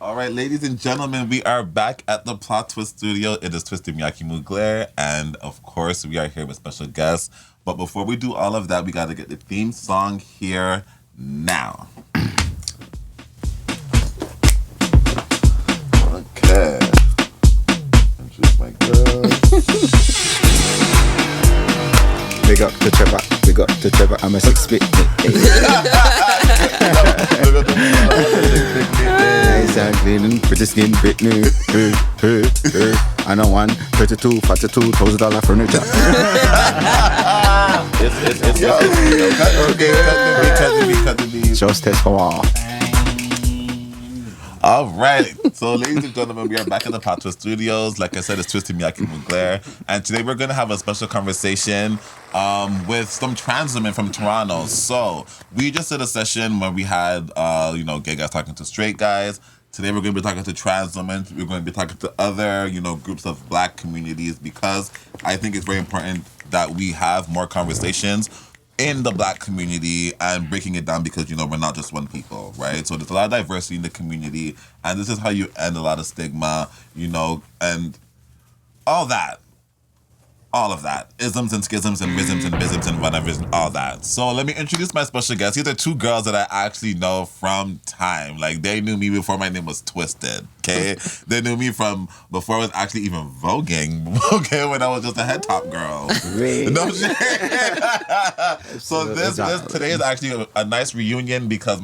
All right, ladies and gentlemen, we are back at the Plot Twist studio. It is Twisted Miyake-Mugler, and of course, we are here with special guests. But before we do all of that, we got to get the theme song here now. Okay. Introduce my girl. Big up to Trevor. Big up to Trevor. I'm a 6 feet. Nice and clean, pretty skin, Britney. I know one, 32, $42,000 furniture. It's cut the beat. Just test for all. All right. So, ladies and gentlemen, we are back in the Plot Twist studios. Like I said, it's Twisted Miyake-Mugler. And today we're going to have a special conversation with some trans women from Toronto. So, we just did a session where we had, gay guys talking to straight guys. Today we're going to be talking to trans women. We're going to be talking to other, groups of Black communities, because I think it's very important that we have more conversations in the Black community and breaking it down, because, we're not just one people, right? So there's a lot of diversity in the community, and this is how you end a lot of stigma, and all that. All of that. Isms and schisms and rhythms and bisms and whatever, all that. So let me introduce my special guests. These are two girls that I actually know from time. Like, they knew me before my name was Twisted, okay? They knew me from before I was actually even voguing, okay, when I was just a head top girl. Really? No shit. So today is actually a nice reunion, because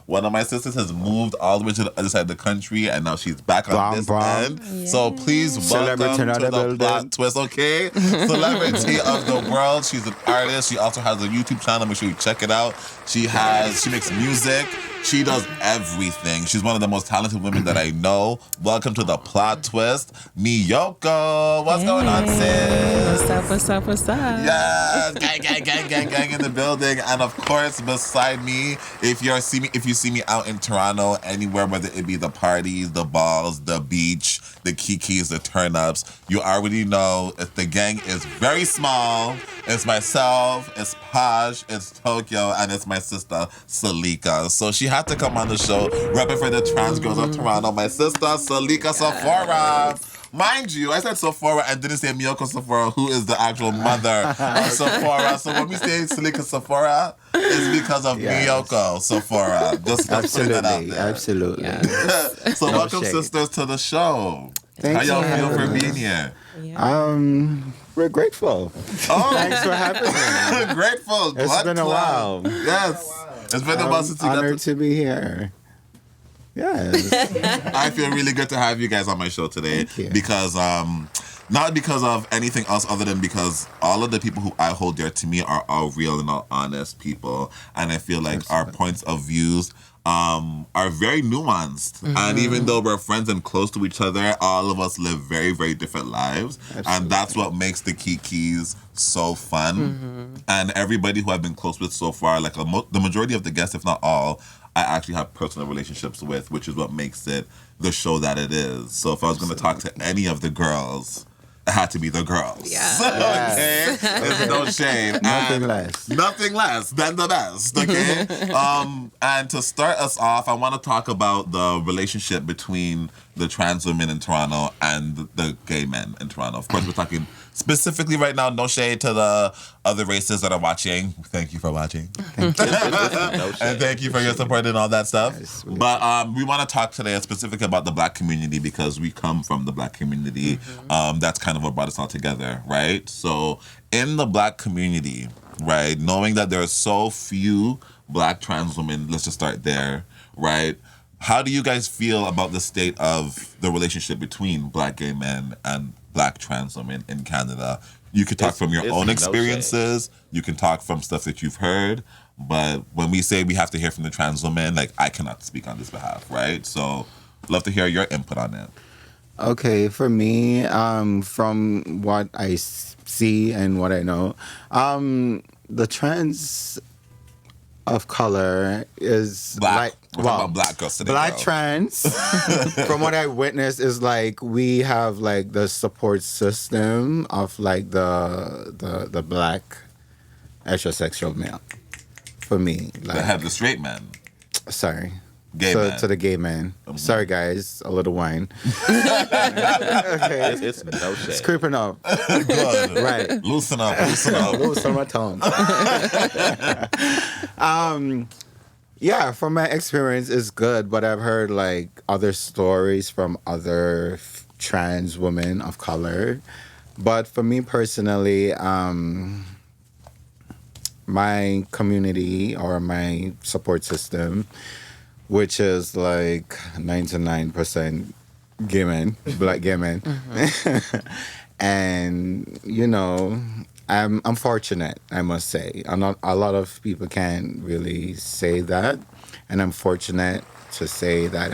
one of my sisters has moved all the way to the other side of the country, and now she's back on this end. Yeah. So please welcome to the Plot Twist, okay? Celebrity of the world. She's an artist. She also has a YouTube channel. Make sure you check it out. She makes music. She does everything. She's one of the most talented women that I know. Welcome to the Plot Twist, Miyoko. What's going on, sis? What's up? Yes, gang in the building. And of course, beside me, if you see me out in Toronto, anywhere, whether it be the parties, the balls, the beach, the kikis, the turn-ups, you already know the gang is very small. It's myself, it's Paj, it's Tokyo, and it's my sister, Sileecka. So she had to come on the show, repping for the trans girls of Toronto. My sister, Sileecka Sephora. Mind you, I said Sephora and didn't say Miyoko Sephora, who is the actual mother of Sephora. So when we say Sileecka Sephora, it's because of Miyoko Sephora. Just putting that out there. Absolutely. Yes. So welcome, sisters, to the show. Thanks. How y'all feel for being here? We're grateful. Oh, Thanks for having me. Grateful. It's been a while. Yes. It's been a while since you got honored to be here. Yes. I feel really good to have you guys on my show today. Thank you. Because not because of anything else other than because all of the people who I hold dear to me are all real and all honest people, and I feel like our points of views are very nuanced. Mm-hmm. And even though we're friends and close to each other, all of us live very, very different lives. Absolutely. And that's what makes the Kikis so fun. Mm-hmm. And everybody who I've been close with so far, like the majority of the guests, if not all, I actually have personal relationships with, which is what makes it the show that it is. So if I was going to talk to any of the girls, it had to be the girls. Yeah. Okay? There's no shame. Nothing less. Nothing less than the best, okay? And to start us off, I want to talk about the relationship between the trans women in Toronto and the gay men in Toronto. Of course, we're talking specifically right now, no shade to the other races that are watching. Thank you for watching. Thank you. And thank you for your support and all that stuff. Yes, but we want to talk today specifically about the Black community, because we come from the Black community. Mm-hmm. That's kind of what brought us all together, right? So in the Black community, right, knowing that there are so few Black trans women, let's just start there, right? How do you guys feel about the state of the relationship between Black gay men and Black trans women in Canada? You could talk from your own experiences. You can talk from stuff that you've heard. But when we say we have to hear from the trans woman, like, I cannot speak on this behalf, right? So love to hear your input on it. Okay, for me, from what I see and what I know, the trans of color is Black. like, We're talking about Black girls today. Black girl. trans, from what I witnessed, is like we have like the support system of like the Black heterosexual male. For me, like They have the straight men. sorry. Gay man. To the gay man. Sorry, guys. A little wine. It's no shade. It's creeping up. Good. Right. Loosen up. Loosen up. Loosen my tongue. Yeah, from my experience, it's good, but I've heard like other stories from other trans women of color. But for me personally, my community or my support system, which is like 99% gay men, black gay men, and you know, I'm fortunate, I must say. A lot of people can't really say that, and I'm fortunate to say that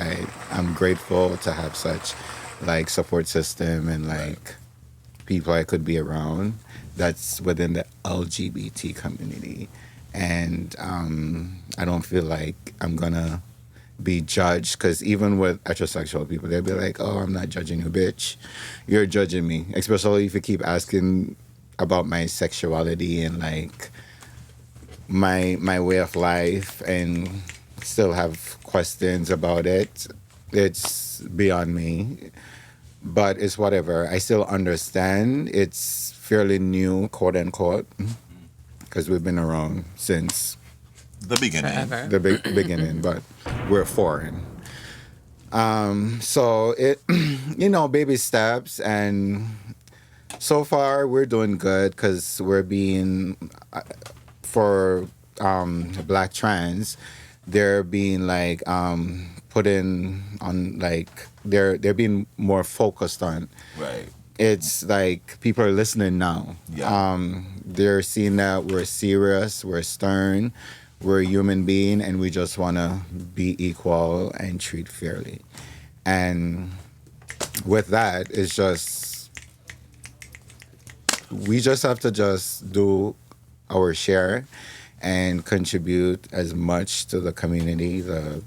I'm grateful to have such like support system and like people I could be around that's within the LGBT community, and I don't feel like I'm gonna be judged, because even with heterosexual people, they'll be like, "Oh, I'm not judging you, bitch. You're judging me," especially if you keep asking about my sexuality and like my way of life and still have questions about it. It's beyond me, but it's whatever. I still understand. It's fairly new, quote unquote, because we've been around since The beginning. Forever. the beginning, but we're foreign. So it, you know, baby steps, and so far we're doing good because we're being, for Black trans, they're being like put in on like they're being more focused on. Right. It's like people are listening now. Yeah. They're seeing that we're serious, we're stern, we're a human being, and we just want to be equal and treat fairly. And with that, it's just, we just have to just do our share and contribute as much to the community, the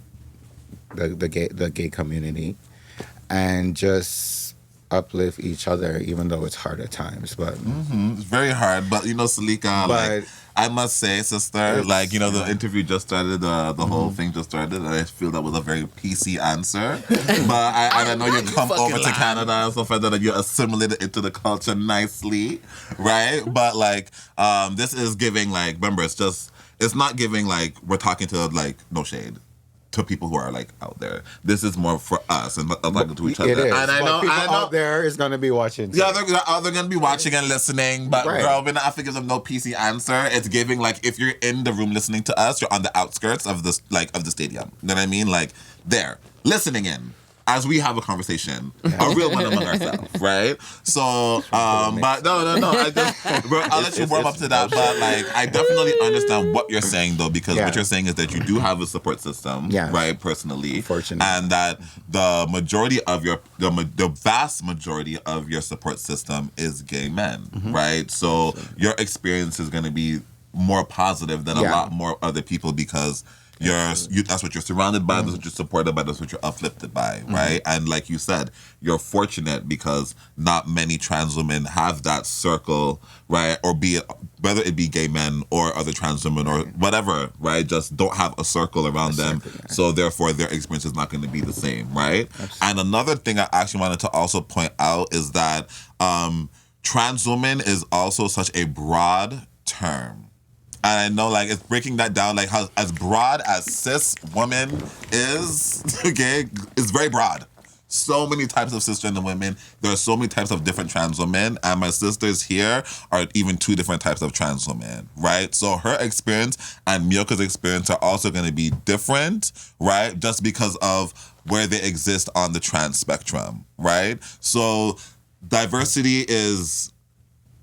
gay community, and just uplift each other, even though it's hard at times. But It's very hard, but you know, Sileecka, like, I must say, sister, like, you know, the interview just started, the whole thing just started, and I feel that was a very PC answer. But I know you come over to Canada and stuff like that, and you assimilated into the culture nicely, right? But like, this is giving, like, remember, it's not giving, like, we're talking to, like, no shade to people who are like out there. This is more for us and like to each other. it is. And I know out there is gonna be watching too. yeah, they're gonna be watching and listening, but Right. girl, we're not have to give them no PC answer. It's giving, like, if you're in the room listening to us, you're on the outskirts of this, like, of the stadium. You know what I mean? Like, there, listening in as we have a conversation, a real one among ourselves, right? So, but no, I'll let you warm up to that. But like, I definitely understand what you're saying though, because what you're saying is that you do have a support system, right? Personally, Fortunately. and that the majority of the vast majority of your support system is gay men, right? So your experience is going to be more positive than a lot more other people, because that's what you're surrounded by, that's what you're supported by, that's what you're uplifted by, right? And like you said, you're fortunate because not many trans women have that circle, right? Or be it, whether it be gay men or other trans women or whatever, right? Just don't have a circle around them. So therefore their experience is not going to be the same, right? Absolutely. And another thing I actually wanted to also point out is that trans woman is also such a broad term. And I know, like, it's breaking that down, like, how as broad as cis woman is, okay, it's very broad. So many types of cisgender women. There are so many types of different trans women. And my sisters here are even 2 different types of trans women, right? So her experience and Miyoko's experience are also going to be different, right? Just because of where they exist on the trans spectrum, right? So diversity is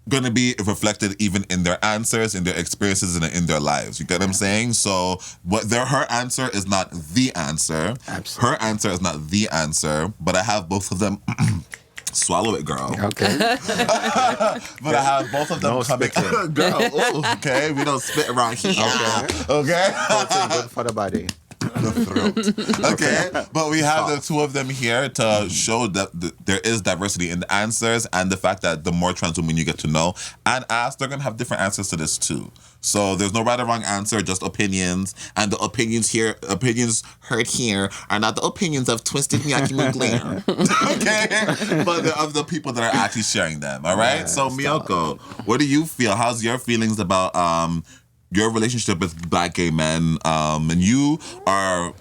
going to be reflected even in their answers, in their experiences, and in their lives. You get what I'm saying? So her answer is not the answer. Absolutely. Her answer is not the answer, but I have both of them. Swallow it, girl. Okay. But I have both of them coming. Girl, ooh, okay? We don't spit around here. Okay? Protein good for the body. the throat. Okay, but we have the two of them here to show that there is diversity in the answers, and the fact that the more trans women you get to know and ask, they're gonna have different answers to this too. So there's no right or wrong answer, just opinions, and the opinions heard here are not the opinions of Twisted Miyake-Mugler. Okay, but of the people that are actually sharing them. All right. So Miyoko, what do you feel? How's your feelings about your relationship with Black gay men? And you are,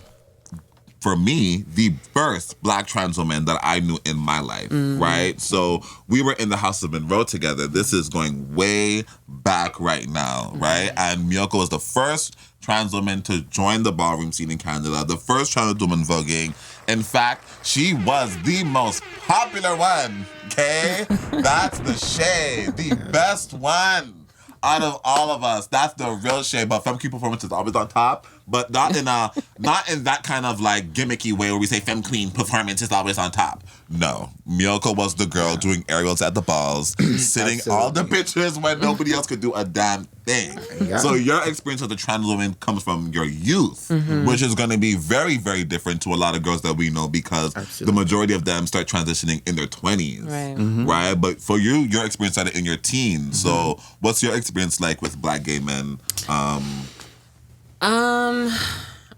for me, the first Black trans woman that I knew in my life, right? So we were in the House of Monroe together. This is going way back right now, right? And Miyoko was the first trans woman to join the ballroom scene in Canada, the first trans woman voguing. In fact, she was the most popular one, okay? That's the shade, the best one out of all of us. That's the real shade. But Femke Performance is always on top, but not in that kind of like gimmicky way where we say Femme Queen Performance is always on top. No, Miyoko was the girl doing aerials at the balls, sitting all the pictures when nobody else could do a damn thing. Yeah. So your experience as a trans woman comes from your youth, which is going to be very, very different to a lot of girls that we know, because the majority of them start transitioning in their 20s, right? But for you, your experience started in your teens. So what's your experience like with Black gay men?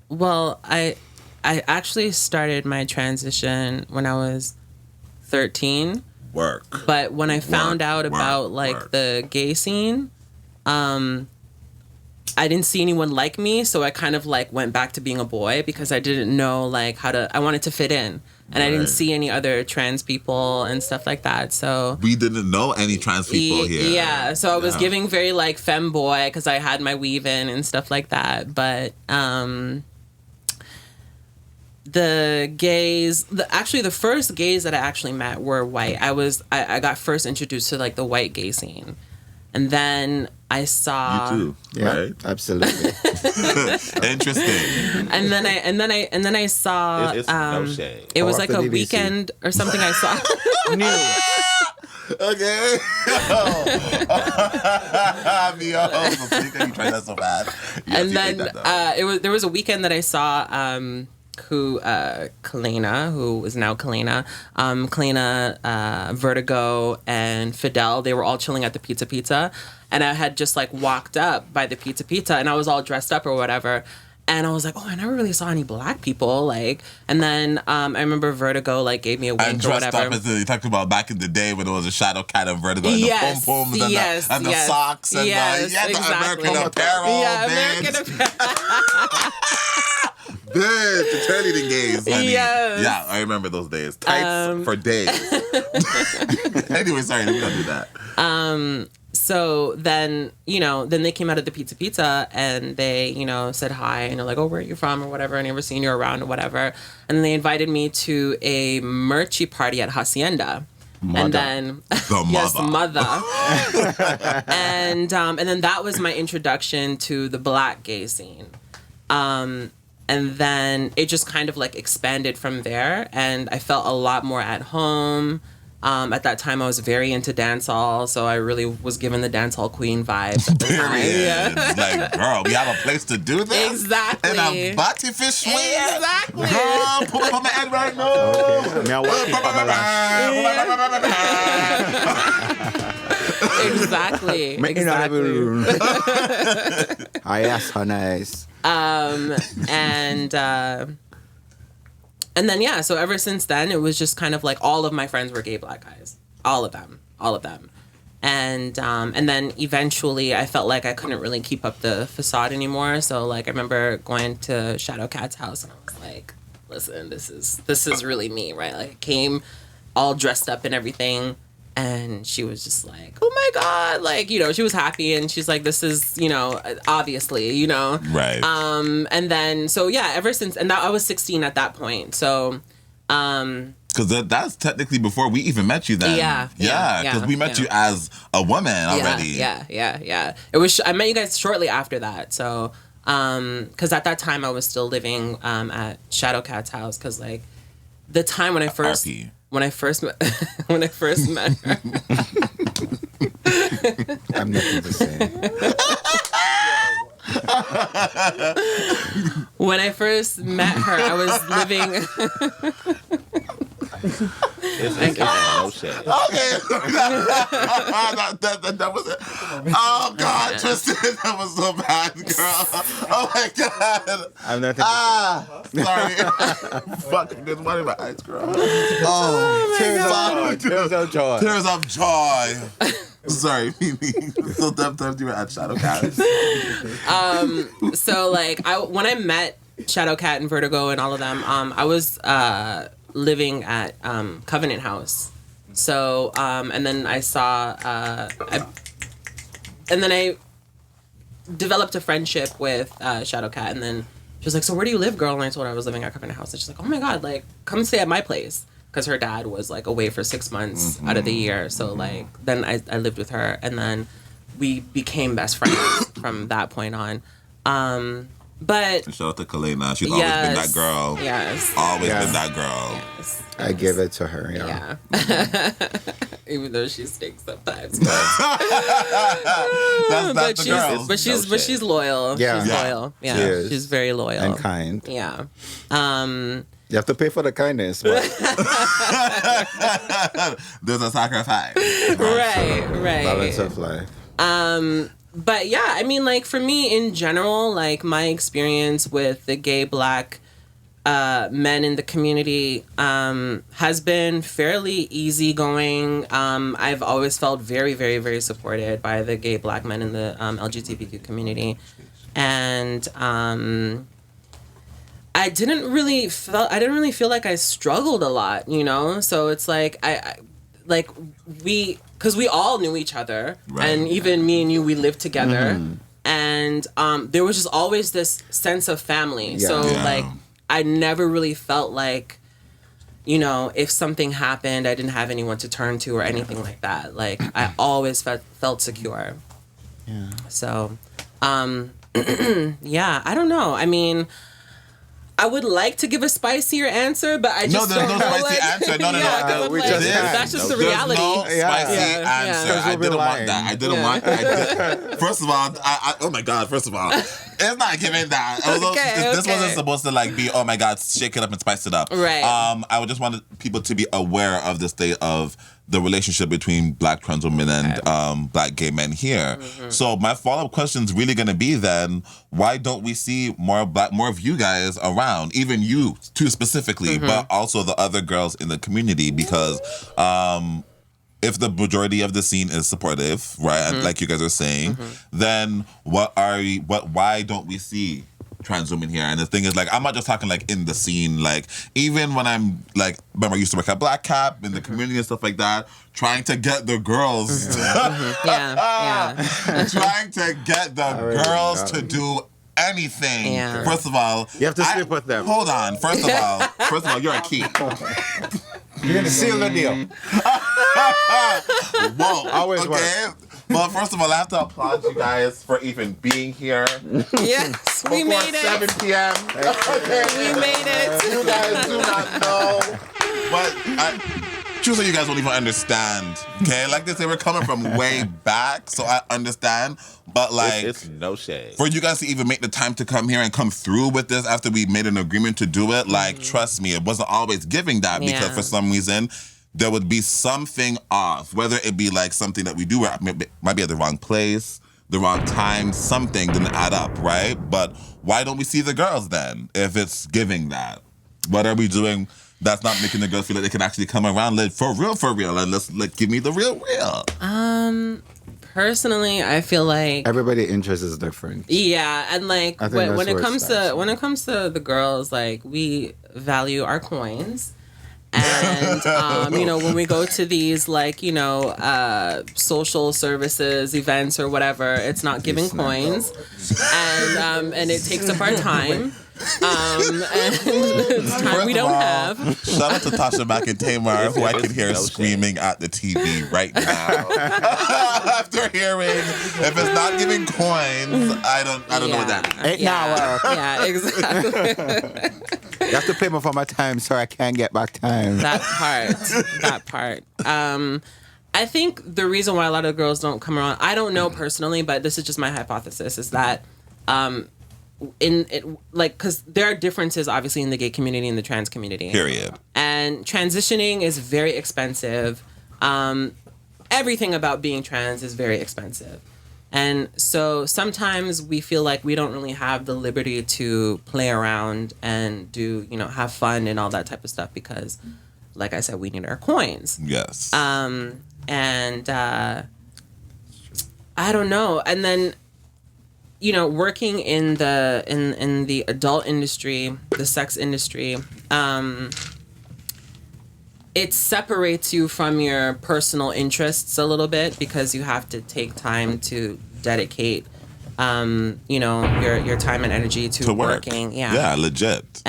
Well, I actually started my transition when I was 13. But when I found out about the gay scene, I didn't see anyone like me, so I kind of like went back to being a boy because I didn't know like I wanted to fit in. And I didn't see any other trans people and stuff like that. So we didn't know any trans people here. Yeah, so I was giving very like femboy because I had my weave in and stuff like that. But the gays, the first gays that I actually met were white. I got first introduced to like the white gay scene, and then I saw you too, right? Absolutely. Interesting. And then I saw it's no shade. It was like a weekend or something I saw. News. Okay. You tried that so bad. And then there was a weekend that I saw Kalena, who is now Kalena, Vertigo, and Fidel, they were all chilling at the Pizza. And I had just like walked up by the Pizza, and I was all dressed up or whatever. And I was like, oh, I never really saw any Black people. Like, and then I remember Vertigo like gave me a wink or whatever. And dressed up as you talked about back in the day when it was a Shadow Cat and Vertigo and the pom poms and the socks and the American Apparel. Yeah, American Apparel. Bitch, the cheerleading games, honey. Yes. Yeah, I remember those days. Tights for days. Anyway, sorry, let me not do that. So then, then they came out of the Pizza and they, said hi and they're like, oh, where are you from or whatever. I never seen you around or whatever. And then they invited me to a merchy party at Hacienda. Mother. And then yes, mother. And then that was my introduction to the Black gay scene. And then it just kind of like expanded from there, and I felt a lot more at home. At that time, I was very into dancehall, so I really was given the dancehall queen vibes at the time. It's like, girl, we have a place to do this? Exactly. And I'm body fish swing? Exactly. Girl, put up on my head right now. Okay. Now walking for my Exactly. Yes, nice. And then, yeah, so ever since then, it was just kind of like all of my friends were gay Black guys. All of them. And then eventually I felt like I couldn't really keep up the facade anymore. So, like, I remember going to Shadow Cat's house and I was like, listen, this is really me, right? Like, I came all dressed up and everything. And she was just like, oh my God, like, she was happy and she's like, this is, obviously, Right. And then, so yeah, ever since, and I was 16 at that point. So, because that's technically before we even met you then. Yeah. Because we met you as a woman already. Yeah. It was, I met you guys shortly after that. So, because at that time I was still living at Shadow Cat's house. Because like the time when I first met her. I'm nothing to say. When I first met her, I was living. It's no shade. Okay. that was it. Oh, God, Tristan, that was so bad, girl. Oh, my God. I'm not Sorry. Fucking good money in my eyes, girl. Tears of joy. Tears of joy. Sorry, Mimi. So sometimes you were at Shadowcat. So, like, when I met Shadowcat and Vertigo and all of them, I was living at Covenant House. So, and then I saw, and then I developed a friendship with Shadowcat, and then she was like, "So where do you live, girl?" And I told her I was living at Covenant House, and she's like, "Oh my God, like, come stay at my place." Because her dad was, like, away for 6 months out of the year. So, like, then I lived with her, and then we became best friends from that point on. But Shout out to Kalena. She's always been that girl. Yes. Always been that girl. Yes. I give it to her, yeah. Even though she stinks sometimes. That's the girl. But she's loyal. Yeah. She's Yeah. loyal. Yeah. She is. She's very loyal. And kind. Yeah. You have to pay for the kindness, but There's a sacrifice. Right. balance of life. But yeah, I mean, like, for me in general, like, my experience with the gay Black men in the community has been fairly easygoing. I've always felt very, very, very supported by the gay Black men in the LGBTQ community. And I didn't really feel like I struggled a lot, you know? So it's like, because we all knew each other, Right. and even me and you, we lived together, and there was just always this sense of family. Yeah. So Yeah. like, I never really felt like, you know, if something happened, I didn't have anyone to turn to or anything like that. Like, I always felt secure. Yeah. So, yeah, I don't know. I mean, I would like to give a spicier answer, but I just No, there's don't no know, spicy like, answer. No. 'cause I'm we like, just that's just the There's reality. no spicy Yeah. answer. Yeah. I didn't want that. I didn't Yeah. want. First of all, oh my God. First of all, it's not giving that. This wasn't supposed to like be. Oh my God, shake it up and spice it up. Right. I would just wanted people to be aware of the state of the relationship between Black trans women and Black gay men here. So my follow-up question is really going to be then, why don't we see more of you guys around, even you too specifically, but also the other girls in the community? Because if the majority of the scene is supportive, right, like you guys are saying, then why don't we see trans women here? And the thing is, like, I'm not just talking like in the scene, like even when I'm like, remember I used to work at Black Cap in the community and stuff like that, trying to get the girls Yeah. trying to get the girls to do anything. Yeah. First of all, You have to sleep with them. Hold on. First of all, you're a key. You're going to seal the deal. Whoa. Always okay. Well, first of all, I have to applaud you guys for even being here. Yes, we Before made it. 7 p.m. We made it. You guys do not know. But truthfully, you guys don't even understand. Okay? Like they say, we're coming from way back, so I understand. But like, It's no shade. for you guys to even make the time to come here and come through with this after we made an agreement to do it, like, trust me, it wasn't always giving that because Yeah. for some reason, there would be something off, whether it be like something that we do might be at the wrong place, the wrong time, something didn't add up, right? But why don't we see the girls then if it's giving that? What are we doing that's not making the girls feel like they can actually come around, like, for real, and let's give me the real. Personally, I feel like Everybody's interest is different. yeah, and like I think when that's it where it comes starts. to the girls, like, we value our coins. And you know, when we go to these, like, you know, social services events or whatever, it's not giving coins, and it takes up our time. And it's time we don't have. Shout out to Tasha Mack and Tamar, who I can hear No screaming at the TV right now. After hearing, if it's not giving coins, I don't know what that means. Ain't now. Yeah, exactly. You have to pay me for my time, so I can't get back time. That part. I think the reason why a lot of girls don't come around, I don't know personally, but this is just my hypothesis, is that in it, like, because there are differences obviously in the gay community and the trans community. Period. And transitioning is very expensive. Everything about being trans is very expensive. And so sometimes we feel like we don't really have the liberty to play around and do, have fun and all that type of stuff because, like I said, we need our coins. Yes. And I don't know. And then, working in the adult industry, the sex industry, it separates you from your personal interests a little bit because you have to take time to dedicate, your time and energy to working. Yeah, legit.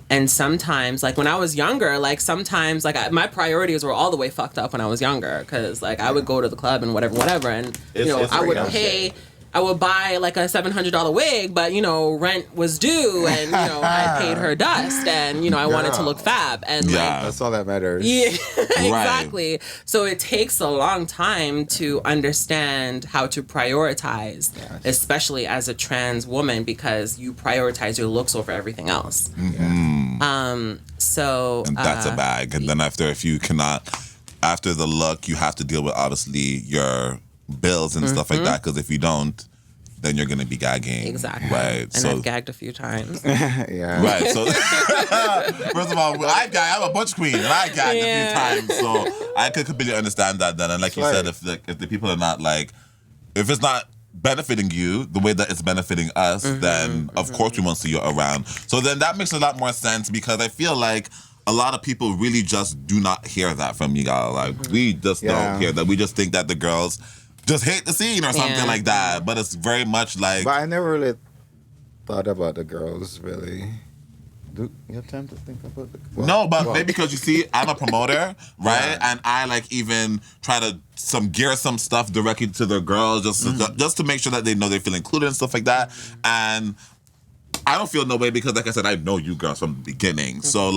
And sometimes, like when I was younger, sometimes my priorities were all the way fucked up when I was younger because I would go to the club and whatever, and I would pay. I would buy like a $700 wig, but rent was due, and I paid her dust, and I wanted to look fab, and that's all that matters. Yeah, exactly. Right. So it takes a long time to understand how to prioritize, especially as a trans woman, because you prioritize your looks over everything else. Mm-hmm. So and that's a bag, and then after the look, you have to deal with obviously your bills and stuff like that, because if you don't, then you're gonna be gagging. Exactly. Right. And I've gagged a few times. Yeah. Right. So first of all, I'm a butch queen and I gagged a few times. So I could completely understand that then. And like you said, if the people are not if it's not benefiting you the way that it's benefiting us, then of course we won't see you around. So then that makes a lot more sense, because I feel like a lot of people really just do not hear that from you, guys. We just don't hear that. We just think that the girls just hate the scene or something like that. But it's very much like... But I never really thought about the girls, really. Do you have time to think about the... No, but maybe because you see, I'm a promoter, right? And I even try to gear some stuff directly to the girls just to make sure that they know they feel included and stuff like that. And I don't feel no way because, like I said, I know you girls from the beginning. So,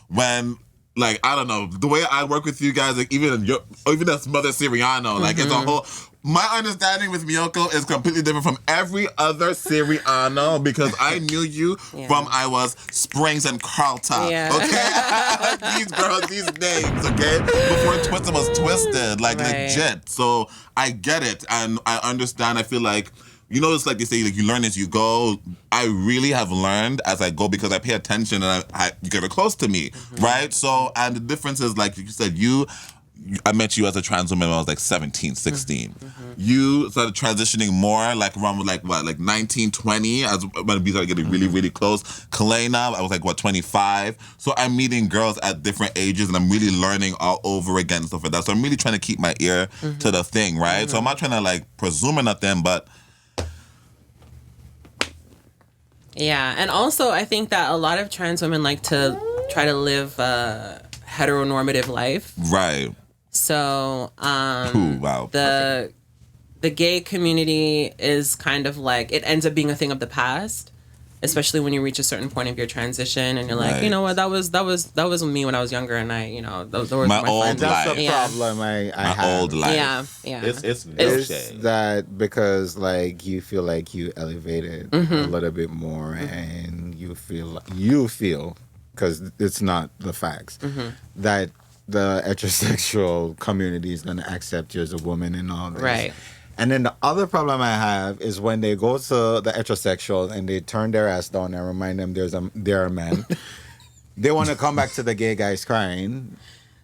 when... I don't know, the way I work with you guys, even as Mother Siriano, it's a whole... My understanding with Miyoko is completely different from every other Siriano, because I knew you from I was Springs and Carlton, okay? These girls, these names, okay? Before Twisted was Twisted, legit. So I get it, and I understand. I feel like... it's like they say, you learn as you go. I really have learned as I go because I pay attention and you get close to me, right? So, and the difference is, like you said, I met you as a trans woman when I was 17, 16. You started transitioning more around 19, 20, as when we started getting really, really close. Kalena, I was 25. So I'm meeting girls at different ages and I'm really learning all over again and stuff like that. So I'm really trying to keep my ear to the thing, right? So I'm not trying to presume or nothing, but... Yeah, and also I think that a lot of trans women like to try to live a heteronormative life. Right. So wow. The gay community is kind of it ends up being a thing of the past, especially when you reach a certain point of your transition and you're like, you know what, that was me when I was younger, and those were my old friends. life. That's the problem I have. My old life. Yeah. It's no shade. That because you feel like you elevated a little bit more, and you feel because it's not the facts that the heterosexual community is going to accept you as a woman and all this. Right. And then the other problem I have is when they go to the heterosexual and they turn their ass down and remind them they're a man. They want to come back to the gay guys crying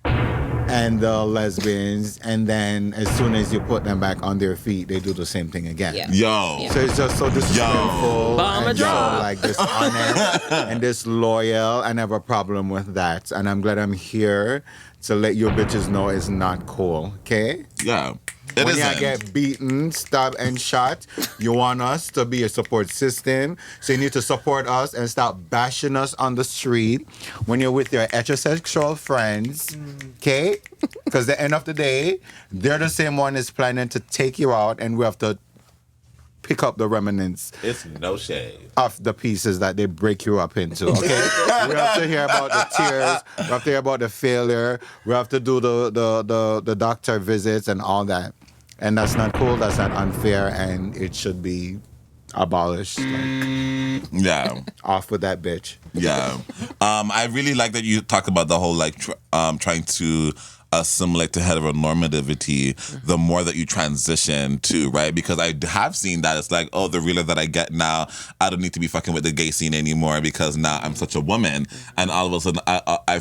and the lesbians, and then as soon as you put them back on their feet, they do the same thing again. Yeah. Yo. So it's just so disrespectful Bomb a and so drop. dishonest and disloyal. I have a problem with that, and I'm glad I'm here to let you bitches know it's not cool. Okay? Yeah. When you get beaten, stabbed, and shot, you want us to be a support system. So you need to support us and stop bashing us on the street when you're with your heterosexual friends, okay? Because at the end of the day, they're the same one is planning to take you out, and we have to pick up the remnants. It's no shade. Of the pieces that they break you up into, okay? We have to hear about the tears. We have to hear about the failure. We have to do the doctor visits and all that. And that's not cool, that's not unfair, and it should be abolished. Like, Yeah. off with that bitch. Yeah. I really like that you talk about the whole like trying to assimilate to heteronormativity the more that you transition to, right? Because I have seen that it's like, oh, the realer that I get now, I don't need to be fucking with the gay scene anymore because now I'm such a woman, and all of a sudden I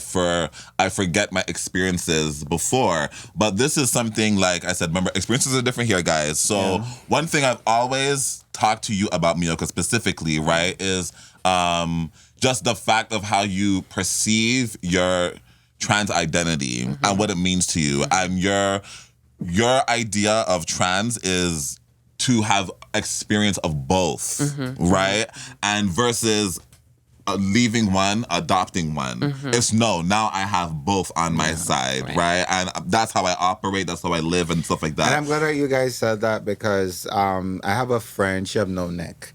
forget my experiences before. But this is something, like I said, remember, experiences are different here, guys. So one thing I've always talked to you about, Miyoko, specifically, right, is just the fact of how you perceive your trans identity and what it means to you. And your idea of trans is to have experience of both, right? And versus leaving one, adopting one. It's no, now I have both on my side, right? And that's how I operate, that's how I live and stuff like that. And I'm glad that you guys said that because I have a friend, she have no neck.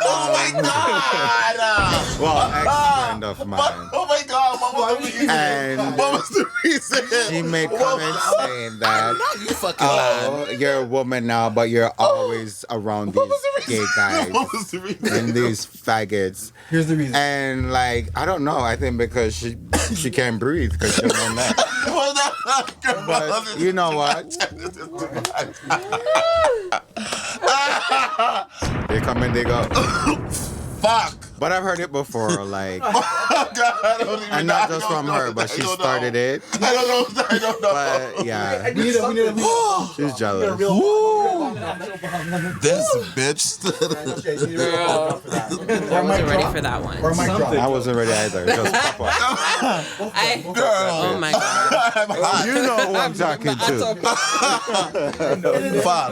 Oh my God! Well, ex-friend of mine. Oh my God! What was the reason? And What was the reason? she made comments saying that, You fucking lied. you're a woman now, but you're always around these gay guys What was the reason? and these faggots. Here's the reason. And like, I don't know. I think because she can't breathe because she don't know that. But you know what? They come and they go. Fuck! But I've heard it before, like, Oh God, I don't even and know. not just from her, but she started it. I don't know. But yeah, We need a she's jealous. This bitch. Girl, I wasn't ready for that one. Or mic drop. I wasn't ready either. Just pop up. Oh my God. I'm hot. You know who I'm talking to. Fuck.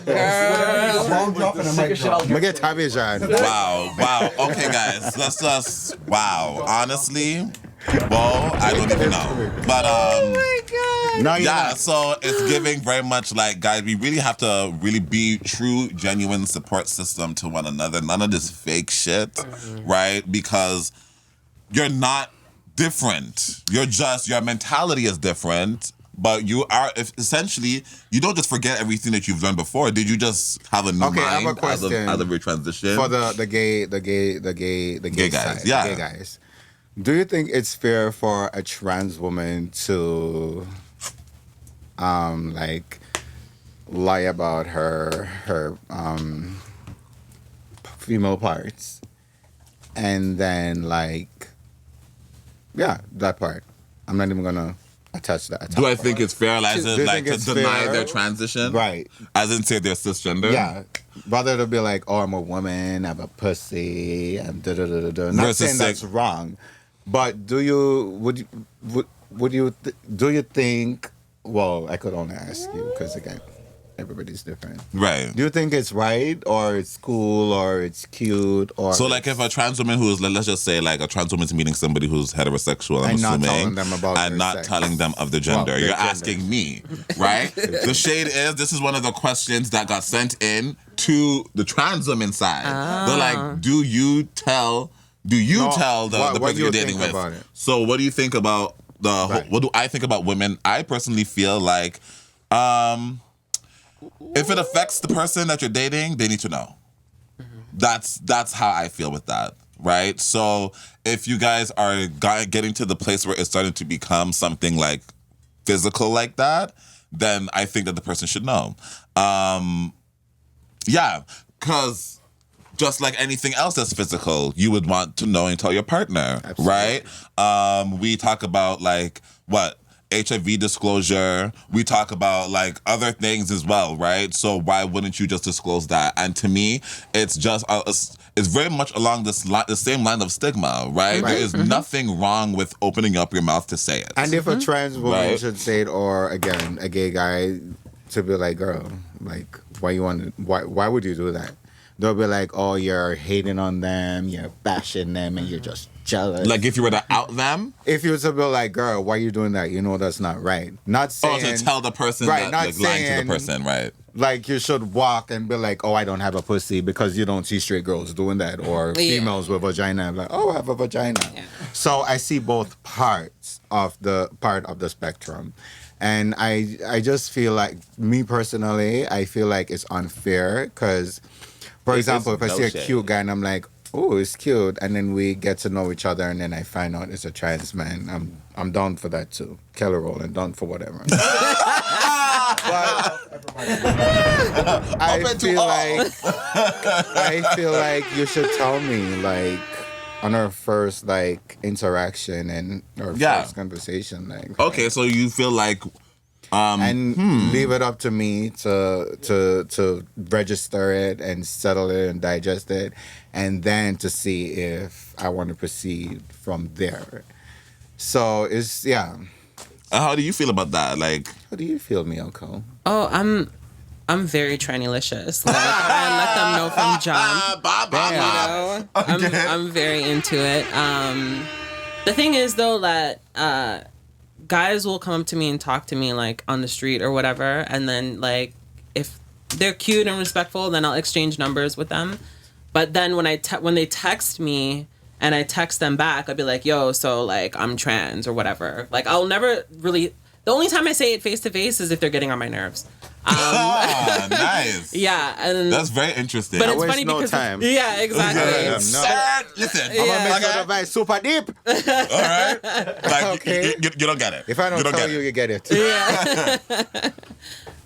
Girl. Long drop and a mic drop. I'm gonna get Tabby John. Wow. Okay, guys. Let's just. Wow. Honestly, well, I don't even know. But No, you're yeah, not. so it's giving very much like, guys, we really have to really be true, genuine support system to one another. None of this fake shit, right? Because you're not different. You're just, your mentality is different, but you are, essentially, you don't just forget everything that you've learned before. Did you just have a new Okay, I mind have a question. as of your transition? For the gay Gay guys, side, yeah. the gay guys. Do you think it's fair for a trans woman to, like, lie about her female parts, and then like, yeah, that part. I'm not even gonna attach that. Do I think it's fair, like, Do you like think to it's deny fair? their transition? Right. As in say they're cisgender? Yeah. Rather to be like, oh, I'm a woman, I'm a pussy, I'm da da da da da. Not Versus saying that's wrong, but do you think? Well, I could only ask you because again, everybody's different. Right. Do you think it's right, or it's cool, or it's cute, or So, like, if a trans woman who's, let's just say, like, a trans woman's meeting somebody who's heterosexual, I'm And not assuming, telling them about and their not sex. telling them of the gender. Well, You're their gender. asking me, right? The shade is, this is one of the questions that got sent in to the trans woman side. They're like, do you tell the what person do you you're dating think with? about it? So, what do you think about what do I think about women? I personally feel like, if it affects the person that you're dating, they need to know. That's how I feel with that, right? So if you guys are getting to the place where it's starting to become something like physical like that, then I think that the person should know. Yeah, because just like anything else that's physical, you would want to know and tell your partner, right? We talk about like HIV disclosure. We talk about like other things as well, right? So why wouldn't you just disclose that? And to me, it's just it's very much along the same line of stigma, right? There is nothing wrong with opening up your mouth to say it. And if a trans woman Right. should say it, or again, a gay guy to be like, girl, like, why would you do that? They'll be like, oh, you're hating on them, you're bashing them, and you're just jealous. Like if you were to out them, if you were to be like, girl, why are you doing that? You know that's not right. Not saying to tell the person right, that, not like, lying to saying- the person, right? like you should walk and be like, oh, I don't have a pussy, because you don't see straight girls doing that, or Yeah. females with vagina. I'm like, oh, I have a vagina. Yeah. So I see both parts of the spectrum. And I just feel like, me personally, I feel like it's unfair because, for example, if I see a cute guy and I'm like, oh, it's cute, and then we get to know each other, and then I find out it's a trans man, I'm down for that too. Kelly Rowland, down for whatever. But I feel like you should tell me, like, on our first like interaction and our first conversation, like. Okay, so you feel like. And leave it up to me to register it and settle it and digest it, and then to see if I want to proceed from there. So it's How do you feel about that? Like, how do you feel, Miyoko? Oh, I'm very tranny-licious. Like, I let them know from jump. You know, I'm very into it. The thing is, though, that guys will come up to me and talk to me, like, on the street or whatever, and then, like, if they're cute and respectful, then I'll exchange numbers with them. But then when they text me and I text them back, I'll be like, yo, so, like, I'm trans or whatever. Like, I'll never really... The only time I say it face-to-face is if they're getting on my nerves. Nice. Yeah. And that's very interesting. But it's funny because... time. Yeah, exactly. Listen, I'm going to make that advice super deep. All right? Like, Okay. you don't get it. If I don't tell you, you get it. Yeah.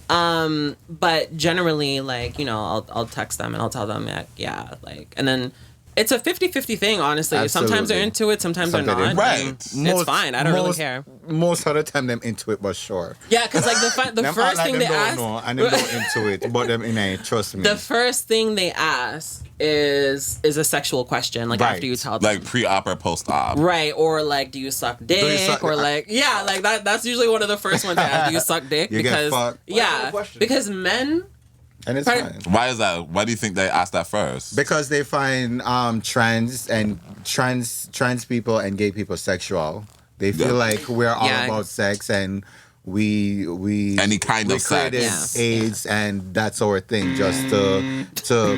But generally, like, you know, I'll text them and I'll tell them, yeah, like, and then it's a 50-50 thing, honestly. Absolutely. Sometimes they're into it, sometimes they're not. Right. It's fine. I don't really care. Most of the time, them into it, but sure. Yeah, because like the Them first act thing like they them ask, don't know, and them don't into it, but them in it, trust me. the first thing they ask is a sexual question, like Right. after you tell them. Like pre-op or post-op. Right, or like, do you suck dick? suck- or like, yeah, like that's usually one of the first ones they ask. Do you suck dick? You get fucked. Yeah, because men. And it's Pardon? fine. Why is that? Why do you think they asked that first? Because they find trans people and gay people sexual. They feel like we're all about sex, and we Any kind of sex. created AIDS, and that's our thing, just to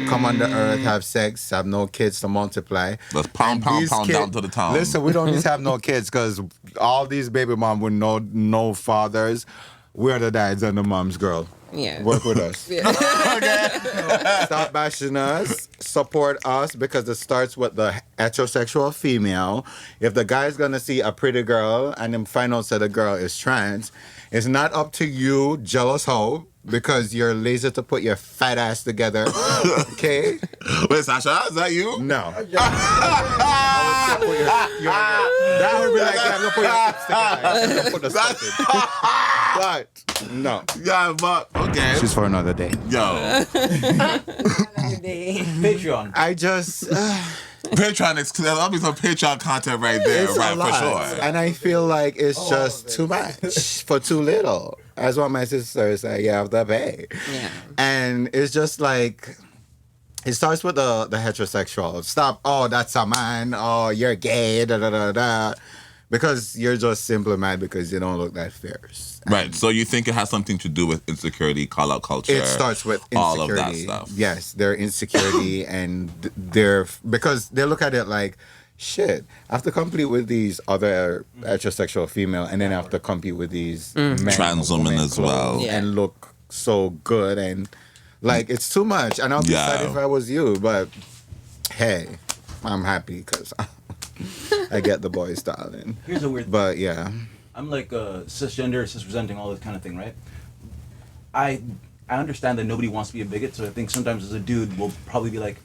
come on the earth, have sex, have no kids to multiply. Let's pound down to the town. Listen, we don't need to have no kids because all these baby moms with no fathers, we're the dads and the mom's girl. Yeah. Work with us. Stop bashing us. Support us, because it starts with the heterosexual female. If the guy's gonna see a pretty girl and then find out that the girl is trans, it's not up to you, jealous hoe, because you're lazy to put your fat ass together. Okay? Wait, Sasha, is that you? No. That would be like, I'm gonna put your hips together. I'm gonna put the stuff in. But no. Yeah, but okay. She's for another day. Yo, Patreon. I just Patreon, there'll be some Patreon content right there, it's right, a lot. for sure. And I feel like it's just too much for too little. As one of my sisters said, you have to pay. Yeah. And it's just like, it starts with the heterosexual. Stop, oh, that's a man. Oh, you're gay, da da da da. Because you're just simply mad because you don't look that fierce. Right, so you think it has something to do with insecurity, call-out culture? It starts with insecurity. All of that stuff. Yes, their insecurity and because they look at it like, shit, I have to compete with these other heterosexual female, and then I have to compete with these men, Trans women as well. Yeah. and look so good, and like it's too much. And I'll be sad if I was you, but hey, I'm happy because I get the boys darling. Here's a weird thing. But yeah, I'm like cisgender, cispresenting, all this kind of thing, right? I understand that nobody wants to be a bigot, so I think sometimes as a dude, we'll probably be like,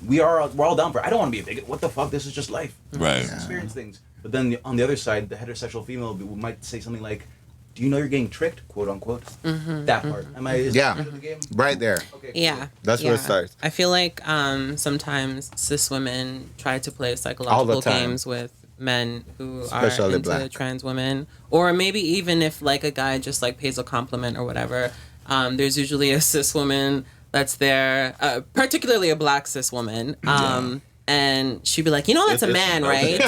we're all down for it. I don't want to be a bigot. What the fuck? This is just life. Right. Just experience things. But then on the other side, the heterosexual female might say something like, do you know you're getting tricked, quote unquote? That part. Is Yeah. that the game? right there. Okay. Yeah. That's where it starts. I feel like sometimes cis women try to play All the psychological time. games with men who Especially are into black. trans women. Or maybe even if like a guy just like pays a compliment or whatever, there's usually a cis woman that's there, particularly a black cis woman, And she'd be like, you know, that's a man, right?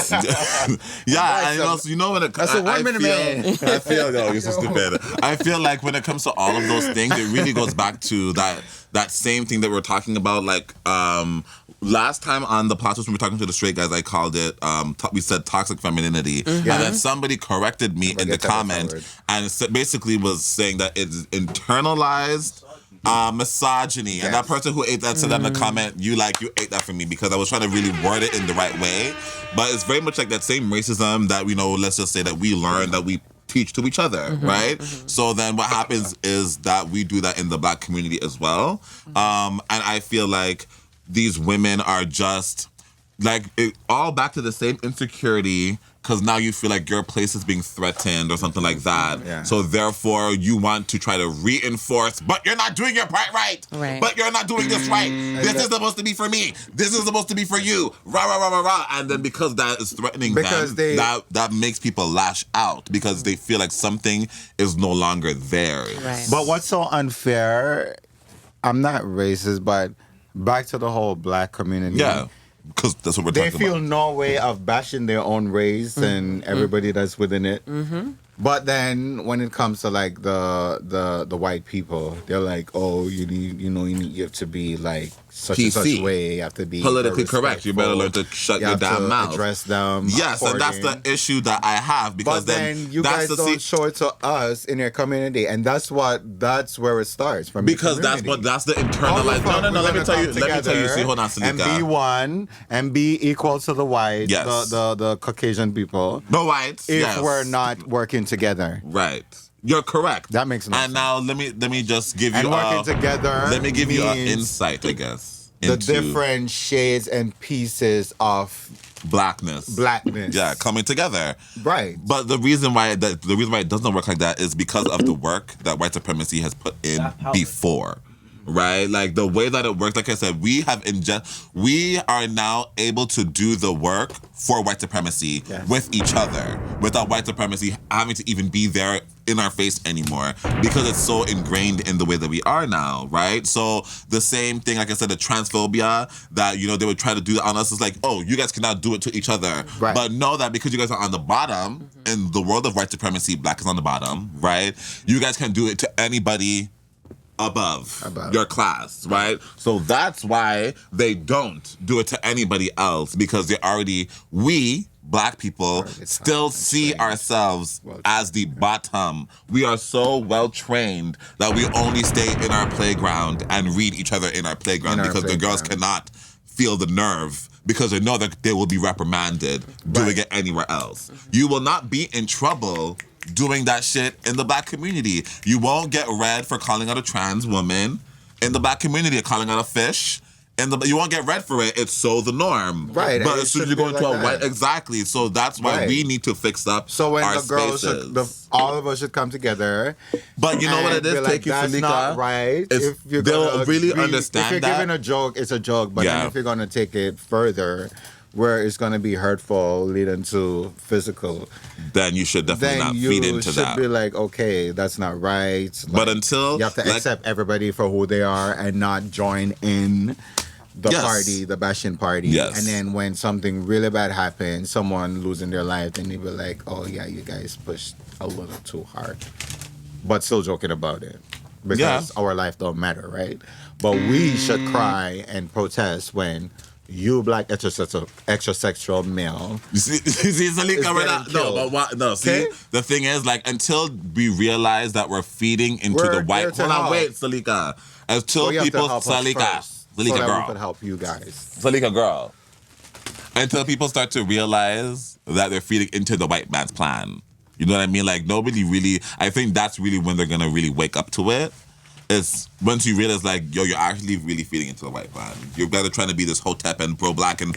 Yeah, and also, you know when it That's a woman, man. I feel no, you're so stupid. I feel like when it comes to all of those things, it really goes back to that same thing that we're talking about. Like last time on the podcast when we were talking to the straight guys, I called it. We said toxic femininity, and then somebody corrected me in the comment and basically was saying that it's internalized misogyny, and that person who ate that said that in the comment, you ate that from me because I was trying to really word it in the right way. But it's very much like that same racism that let's just say that we learn, that we teach to each other, right? So then what happens is that we do that in the Black community as well. And I feel like these women are just all back to the same insecurity, because now you feel like your place is being threatened or something like that. Yeah. So therefore, you want to try to reinforce, but you're not doing your part right. But you're not doing this right. This is supposed to be for me. This is supposed to be for you. Rah, rah, rah, rah, rah. And then because that is threatening them, that makes people lash out because they feel like something is no longer theirs. Right. But what's so unfair, I'm not racist, but back to the whole Black community. Yeah. Because that's what we're talking about. They feel no way of bashing their own race and everybody that's within it. But then when it comes to like the white people, they're like, oh, you have to be like such and such way. You have to be politically correct. You better learn to shut your damn mouth. Address them. Yes, and that's the issue that I have because but then you guys don't show it to us in your community, and that's where it starts from. Because that's the internalized. No. Let me tell you. See, hold on, Sileecka. And be one and be equal to the whites, yes. the Caucasian people. The whites. If we're not working together, right. You're correct. That makes no sense. And now let me just give you working together. Let me give you an insight, I guess. The different shades and pieces of blackness. Yeah, coming together. Right. But the reason why it doesn't work like that is because of the work that white supremacy has put in before. Right? Like the way that it works, like I said, we are now able to do the work for white supremacy with each other without white supremacy having to even be there in our face anymore because it's so ingrained in the way that we are now, right? So the same thing, like I said, the transphobia that, they would try to do on us is like, oh, you guys cannot do it to each other. Right. But know that because you guys are on the bottom, in the world of white supremacy, Black is on the bottom, right? You guys can do it to anybody above your class, right? So that's why they don't do it to anybody else because we Black people still see ourselves as the bottom. We are so well trained that we only stay in our playground and read each other in our playground because the girls cannot feel the nerve because they know that they will be reprimanded doing it anywhere else. You will not be in trouble doing that shit in the Black community. You won't get read for calling out a trans woman in the Black community, calling out a fish. You won't get read for it. It's so the norm. Right. But as soon as you go into a white, exactly. So that's why we need to fix up so when our the girls spaces. all of us should come together. But you know what it is, like, take you, that's Sileecka. not right. They'll really understand that. If you're giving a joke, it's a joke. But then if you're going to take it further, where it's going to be hurtful, leading to physical, then you should definitely not feed into that. You should be like, okay, that's not right. But until you have to accept everybody for who they are and not join in the party, the bashing party. Yes. And then when something really bad happens, someone losing their life, then you be like, oh yeah, you guys pushed a little too hard. But still joking about it. Because our life don't matter, right? But we should cry and protest when you Black heterosexual male. You see Sileecka, see, the thing is, like, until we realize that we're feeding into the white. Hold on, wait, Sileecka. Until people, Sileecka girl, we could help you guys. Sileecka girl. Until people start to realize that they're feeding into the white man's plan. You know what I mean? Like nobody really. I think that's really when they're gonna really wake up to it. It's once you realize, like, yo, you're actually really feeding into the white man. You're better trying to be this hotep and pro-black and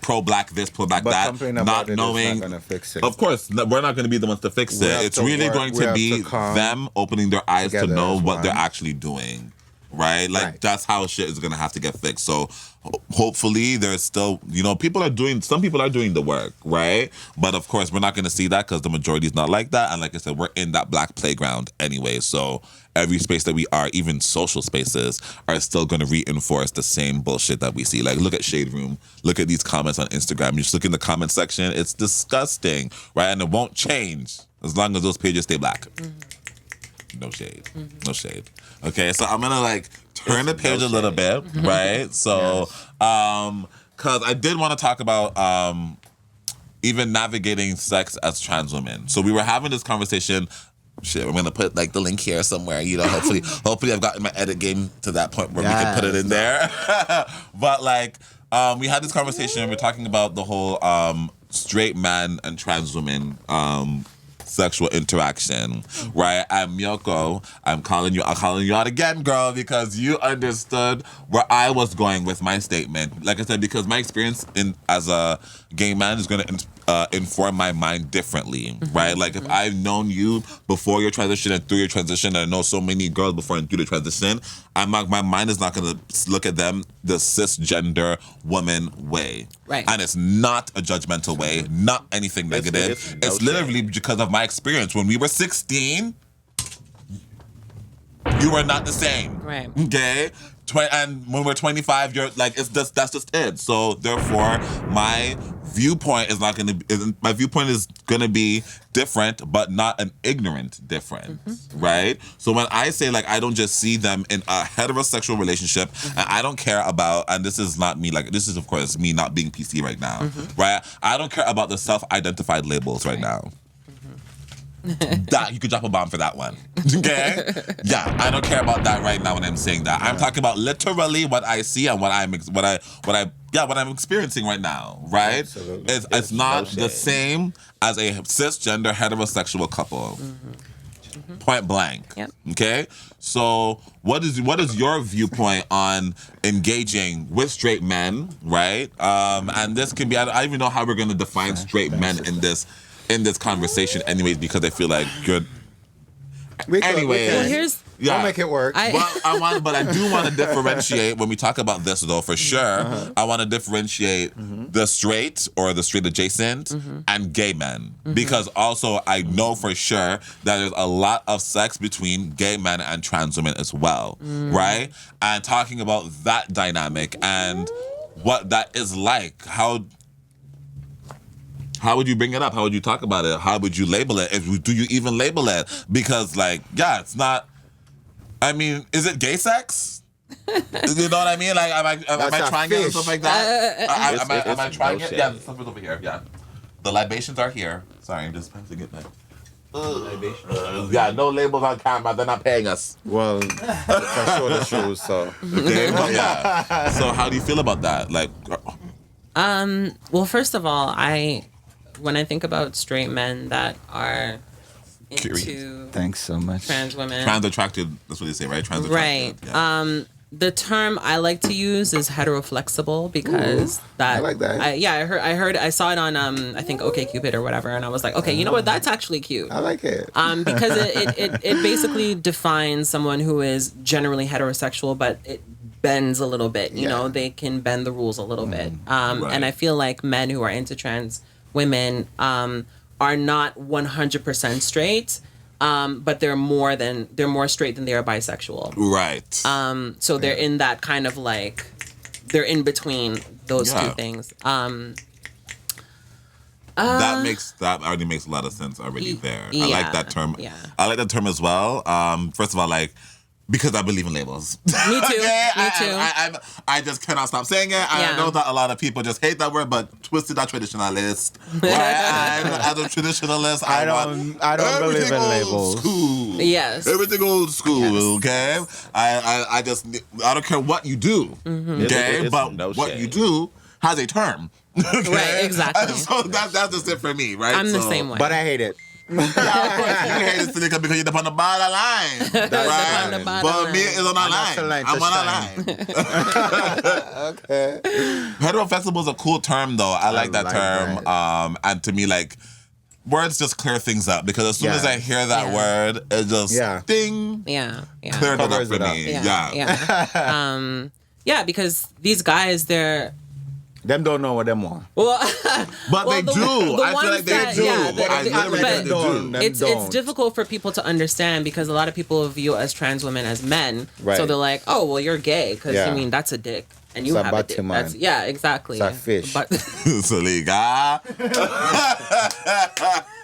pro-black this, pro-black that, not knowing. Not gonna fix it. Of course, we're not going to be the ones to fix it. It's really going to be them opening their eyes to know what they're actually doing. right? Like Right. that's how shit is gonna have to get fixed. So hopefully there's still, some people are doing the work, right? But of course we're not gonna see that because the majority is not like that. And like I said, we're in that black playground anyway. So every space that we are, even social spaces, are still gonna reinforce the same bullshit that we see. Like look at Shade Room, look at these comments on Instagram. You just look in the comment section, it's disgusting, right? And it won't change as long as those pages stay black. No shade. No shade. Okay, so I'm gonna like turn the page a little bit, right? So, cause I did want to talk about even navigating sex as trans women. So we were having this conversation. Shit, we're gonna put like the link here somewhere. Hopefully I've gotten my edit game to that point where we can put it in there. But like, we had this conversation. We're talking about the whole straight man and trans women sexual interaction, right? I'm Miyoko. I'm calling you out again, girl, because you understood where I was going with my statement. Like I said, because my experience as a gay man is going to inform my mind differently, right? Like if I've known you before your transition and through your transition, and I know so many girls before and through the transition, my mind is not going to look at them the cisgender woman way. Right. And it's not a judgmental way, not anything negative. It's literally because of my experience. When we were 16, you were not the same. Right. Okay? And when we're 25, you're like, that's just it. So therefore, my viewpoint is gonna be different, but not an ignorant difference, right? So when I say like I don't just see them in a heterosexual relationship, and I don't care about, and this is not me, like this is of course me not being PC right now, right? I don't care about the self-identified labels right now. That you could drop a bomb for that one. Okay? Yeah, I don't care about that right now when I'm saying that. I'm talking about literally what I see and what I'm experiencing right now, right? Absolutely. It's not the same as a cisgender heterosexual couple. Point blank. Yep. Okay? So what is your viewpoint on engaging with straight men, right? And this can be, I don't even know how we're gonna define straight men in this conversation anyways, because I feel like you're Here's We'll make it work. I do want to differentiate when we talk about this though, for sure. I want to differentiate the straight or the straight adjacent and gay men, because also I know for sure that there's a lot of sex between gay men and trans women as well, right? And talking about that dynamic and what that is like, how would you bring it up? How would you talk about it? How would you label it? Do you even label it? Because, like, yeah, it's not. I mean, is it gay sex? You know what I mean? Like, am I trying it and stuff like that? Am I trying it? Yeah, the stuff is over here. Yeah, the libations are here. Sorry, I'm just trying to get that. Yeah, no labels on camera. They're not paying us. Well, I show the shoes, so. Okay, but yeah. So, how do you feel about that? Like, well, first of all, when I think about straight men that are into Thanks so much. trans women, trans attracted. That's what they say, right? Trans attracted. right? Yeah. The term I like to use is heteroflexible because I like that. I saw it on I think OkCupid or whatever, and I was like, okay, you know what? That's actually cute. I like it. Because it basically defines someone who is generally heterosexual, but it bends a little bit. You know, they can bend the rules a little bit. And I feel like men who are into trans women are not 100% straight. But they're more straight than they are bisexual. Right. So they're in that kind of like, they're in between those two things. That already makes a lot of sense already there. I like that term. Yeah. I like that term as well. First of all, like, because I believe in labels. Me too. Okay? Me too. I just cannot stop saying it. I know that a lot of people just hate that word, but Twisted are traditionalist. Right? And as a traditionalist, I don't believe in labels. School. Yes. Everything old school. Okay. I don't care what you do. Okay, but what you do has a term. Okay? Right. Exactly. So that's just it for me, right? I'm the same way. But I hate it. Yeah, of course. You hate it, Seleecka, because you're up on the borderline. Right? on the But borderline. me is on our line. I'm on our line. Okay. Heteroflexible is a cool term, though. I like that like term. that. And to me, like, words just clear things up because as soon Yeah. as I hear that Yeah. word, it just ding. Yeah. Cleared it up Covers for it up. me. Yeah. Yeah. Yeah. Yeah, because these guys, they're Them don't know what them want. well, But they the- do. the I feel ones like they that- do. yeah, I literally but- think they do. Them it's don't. difficult for people to understand because a lot of people view as trans women as men. Right. So they're like, oh, well, you're gay because Yeah. I mean that's a dick and you It's a have a dick. butty man. That's, yeah, exactly. It's a fish. But Sileecka.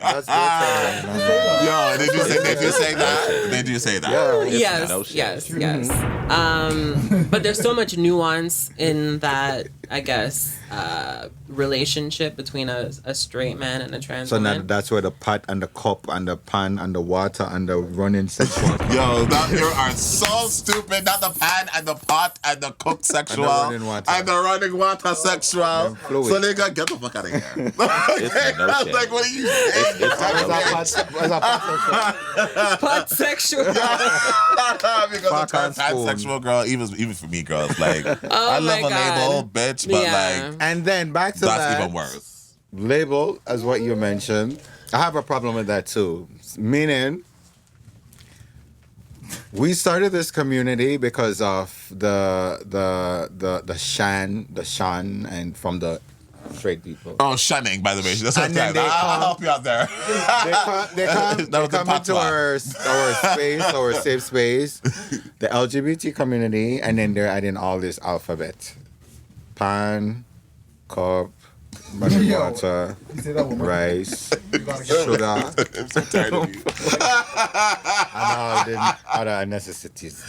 That's good. Yo, did you say that? Did you say that? Yeah. yes, no shit. yes. But there's so much nuance in that, I guess, relationship between a straight man and a trans So now woman. that's where the pot and the cup and the pan and the water and the running sexual. Yo, you are so stupid. Not the pan and the pot and the cooked sexual running water. and the running water sexual. fluid. So nigga, get the fuck out of here. It's Okay? no I was shade. like, what are you saying? What's a pot But sexual. Because the Fuck term and spoon. pansexual girl, even for me, girls, like I love my a God. label, bitch, but Yeah. like And then back to that's that even worse. label, as what you mentioned. I have a problem with that too. Meaning, we started this community because of the shan and from the straight people. Oh, shunning, by the way. That's what I'm And then saying. they I'll come- help you out there. They That was the come into patois. our space, our safe space, the LGBT community, and then they're adding all this alphabet. Pan, cup, running water, You say that one more. rice, You gotta get sugar, I'm so tired of you. and all the other necessities.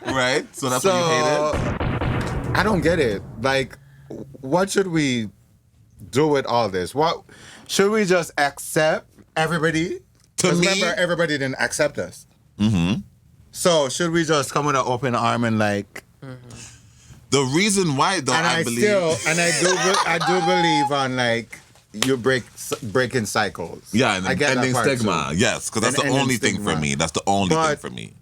Right? So that's what you hated? I don't get it. Like, what should we do with all this? What should we just accept everybody? To 'Cause me- remember, everybody didn't accept us. Mm-hmm. So should we just come with an open arm and like? The reason why, though, And I believe. do believe on like you breaking cycles. Yeah, and I get that ending part stigma. too. Yes, because that's And the ending only thing for stigma. me. That's the only thing But for me.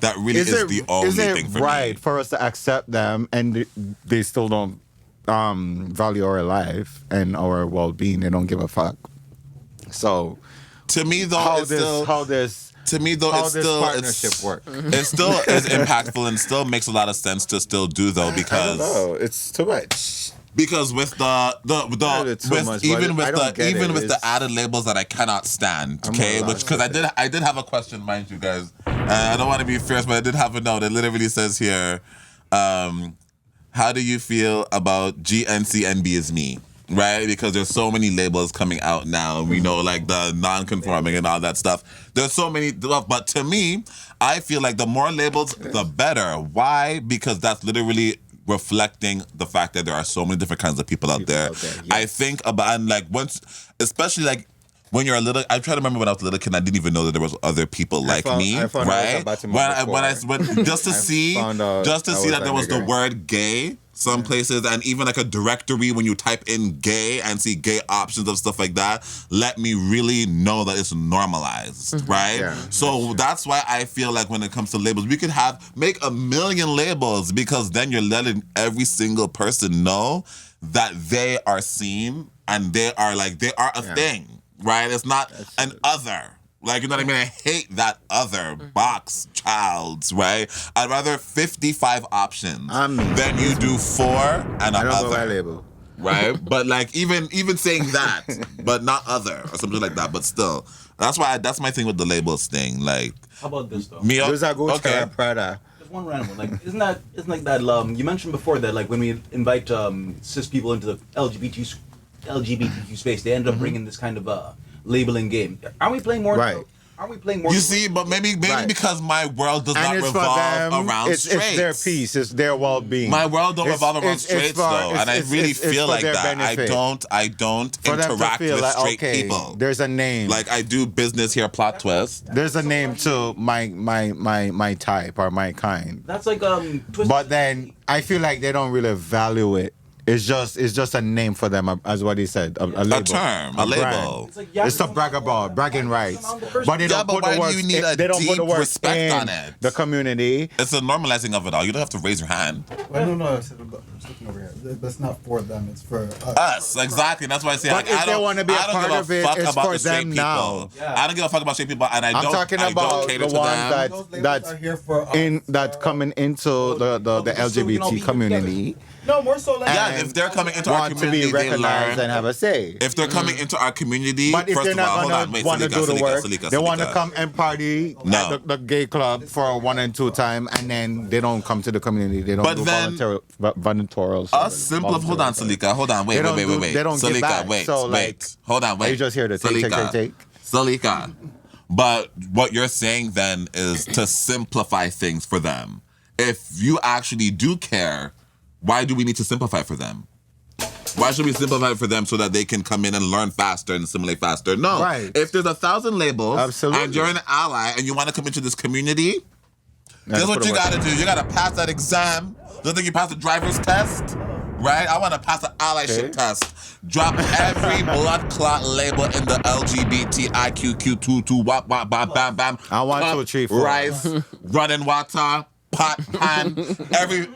That really is the is only it thing for right me. for us to accept them and they still don't value our life and our well-being? They don't give a fuck. So To me, though, how it's still. this To me, though, it's this still. partnership It's, work? it still is impactful and still makes a lot of sense to still do, though, because. Oh, it's too much. Because with it's so much, even but I don't get it. with the It's- added labels that I cannot stand, I'm okay? not Which because allowed I did have a question, mind you guys. I don't want to be fierce, but I did have a note. It literally says here, how do you feel about GNC and B is me? Right? Because there's so many labels coming out now. We know like the non-conforming and all that stuff. There's so many, but to me, I feel like the more labels, the better. Why? Because that's literally reflecting the fact that there are so many different kinds of people out there. yes. I think about, and like once, especially like when you're a little, I try to remember when I was a little kid, I didn't even know that there was other people like me, I found out right? about him When just to I see, found out just to I see was that there a was the nigger. word gay. Some places, and even like a directory when you type in gay and see gay options of stuff like that, let me really know that it's normalized, right? Yeah, so that's why I feel like when it comes to labels, we could make 1 million labels because then you're letting every single person know that they are seen and they are a thing, right? It's not an other. Like, you know what I mean? I hate that other box childs, right? I'd rather 55 options than you do 4 and I a don't go by other, label. right? But like even saying that, but not other or something like that. But still, that's my thing with the labels thing. Like, How about this though? me, Those are good okay. Prada. Just one random one. Like, isn't like that? You mentioned before that like when we invite cis people into the LGBTQ space, they end up bringing this kind of labeling game. Aren't we playing more? Right. Aren't we playing more? You see, but maybe Right. because my world does And not it's for revolve them. around It's straights. their peace. It's their well-being. My world don't revolve around it's straights for- though, and I it's- really it's feel for like their that. benefit. I don't For them to interact feel with like, straight okay, people. there's a name. Like I do business here, Plot Twist. There's a name to my type or my kind. That's like Twisted. But then I feel like they don't really value it. It's just a name for them, as what he said, a label, A term, a brand. label. It's like, It's to brag about, bragging rights. But they Yeah, don't but put why the do words. you need a they don't put the deep words respect in on it? the community. It's a normalizing of it all. You don't have to raise your hand. Well, no, I said, I'm just looking over here. That's not for them. It's for us. Us, exactly. That's why I say But if they wanna be a part of it, it's for them now. Yeah. I don't give a fuck about straight people, and I'm talking about the ones Those labels that's are here for us. that's coming into the so we can all LGBT be community. No, more so like Yeah, and if they're coming into our want to be community, they recognized learn. and have a say. If they're coming into our community, But if first they're of all, not hold on, gonna wait, want to do the work, they want to Sileecka. come and party No. at the gay club for 1 and 2 time, and then they don't come to the community. They don't But do then- volunteering. Us simple. Hold on, Sileecka. Hold on. Wait. They don't give Sileecka, back. wait. So, like, wait. Hold on. Wait. Are you just here to take? Sileecka. But what you're saying then is to simplify things for them. If you actually do care, why do we need to simplify for them? Why should we simplify it for them so that they can come in and learn faster and assimilate faster? No. Right. If there's 1,000 labels Absolutely. and you're an ally and you want to come into this community, That's here's what you got to do. You got to pass that exam. Just like you pass the driver's test, right? I want to pass the allyship test. Drop every blood clot label in the LGBTIQQ22 wap wap bam bam bam. I want Cup, 2, 3, 4. rice, running water, pot, pan,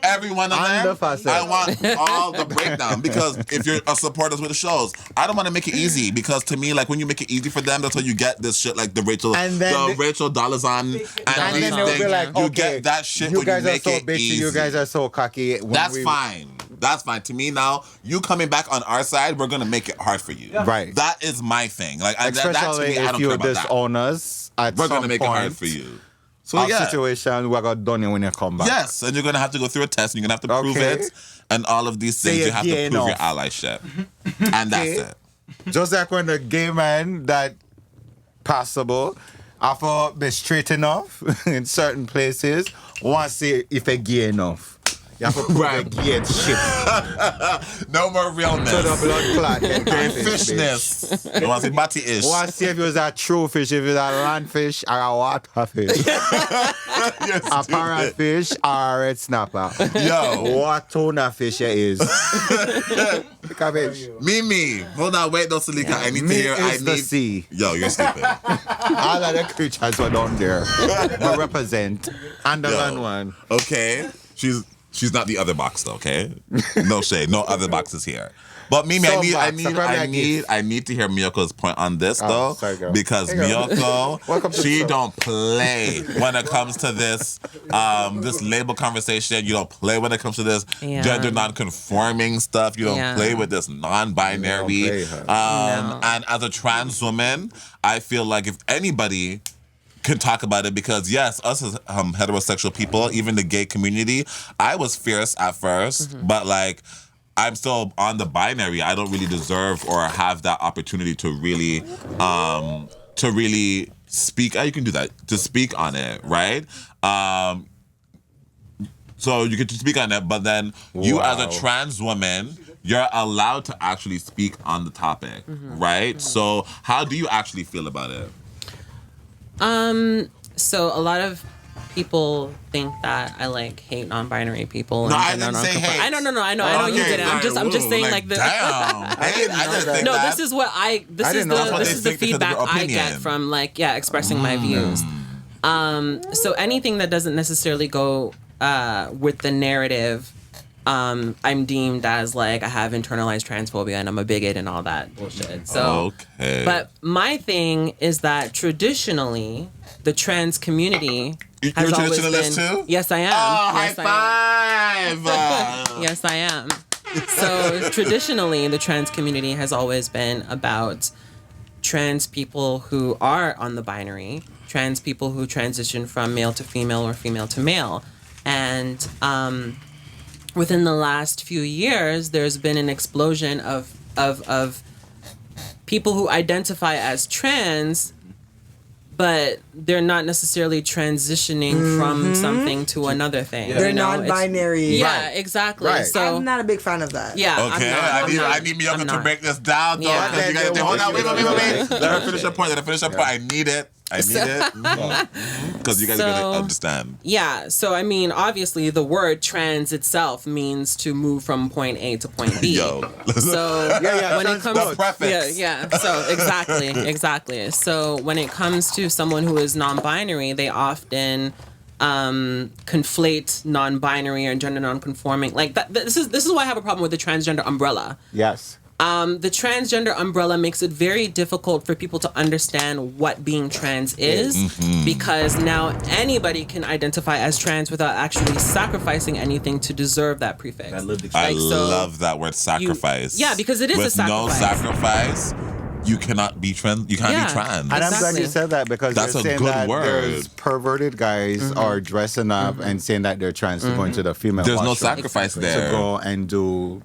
every one of And them. the facet. I want all the breakdown because if you're a supporters with the shows, I don't want to make it easy because to me, like when you make it easy for them, that's how you get this shit like the Rachel Dolezal and And these then they'll be things. like, You okay, get that shit you when guys you are make so it bitchy, easy. you guys are so cocky. When That's fine. That's fine. To me now, you coming back on our side, we're gonna make it hard for you. Right. That is my thing. Like that to Especially me, I if don't you care about that. disown us at We're some gonna make point it hard for you. So of yeah. situation, we're gonna done it when you come back. Yes, and you're gonna have to go through a test, and you're gonna have to prove Okay. it, and all of these Say things. you're You have to gay prove your enough. allyship, and that's Okay. it. Just like when the gay man that possible, after be straight enough in certain places, want to see if they gay enough. You have to prove Right. they gay shit. No more realness. So the blood clot. Okay, fishness. You want to say batty-ish. Want to see if it was a true fish, if it was a land fish or a water fish. You're A stupid. parrotfish or a red snapper. Yo. What tuna fish it is. Pick a fish. Mimi. Hold on, wait, no, Sileecka. I need to Me hear. I is the need. sea. Yo, you're stupid. All of the creatures were down there. We represent. And the Yo. land one. Okay, she's not the other box though. Okay, no shade, no other boxes here. But Mimi, Some box, I need to hear Miyoko's point on this Oh, though, sorry, girl. because Hey, girl. Miyoko, Welcome to the she show. don't play when it comes to this this label conversation. You don't play when it comes to this Yeah. gender non-conforming stuff. You don't Yeah. play with this non-binary. You don't play, No. And as a trans woman, I feel like if anybody can talk about it, because yes, us as heterosexual people, even the gay community, I was fierce at 1st, but like I'm still on the binary. I don't really deserve or have that opportunity to really speak. You can do that, to speak on it, right? So you get to speak on it, but then you as a Wow. trans woman, you're allowed to actually speak on the topic, right? So how do you actually feel about it? So a lot of people think that I like hate non-binary people. No, and I gender didn't say non-conforming. hate. I know you Okay, didn't. I'm just ooh, saying like the. damn. I didn't think No, that. this is what I. This didn't is know. That's the what this they is the think because of feedback your I opinion. get from expressing my views. So anything that doesn't necessarily go with the narrative, I'm deemed as like I have internalized transphobia and I'm a bigot and all that bullshit. So, Okay. but my thing is that traditionally the trans community You're has a always traditionalist been. too? Yes, I am. Oh, Yes, I am. high five! Yes, I am. So traditionally, the trans community has always been about trans people who are on the binary, trans people who transition from male to female or female to male. And within the last few years, there's been an explosion of people who identify as trans, but they're not necessarily transitioning from something to another thing. Yeah. They're you know? It's- non-binary. Yeah, exactly. Right. So I'm not a big fan of that. yeah. Okay, I need Miyoko I'm to not. break this down, though. Yeah. 'Cause you gotta hold on, wait. Let her finish her point. I need it. Because you guys are So- gonna understand. Yeah, so I mean, obviously, the word trans itself means to move from point A to point B. Yo. So yeah, when it comes, the prefix. yeah. So exactly. So when it comes to someone who is non-binary, they often conflate non-binary or gender non-conforming. Like that. This is why I have a problem with the transgender umbrella. Yes. The transgender umbrella makes it very difficult for people to understand what being trans is, because now anybody can identify as trans without actually sacrificing anything to deserve that prefix. I lived I experience. love that word sacrifice. yeah, because it is with a sacrifice. no sacrifice, you cannot be trans. You can't Yeah. be trans. And I'm glad Exactly. you said that because That's you're a saying good that word. there's perverted guys are dressing up and saying that they're trans to go into the female There's no washroom sacrifice to there. go and do.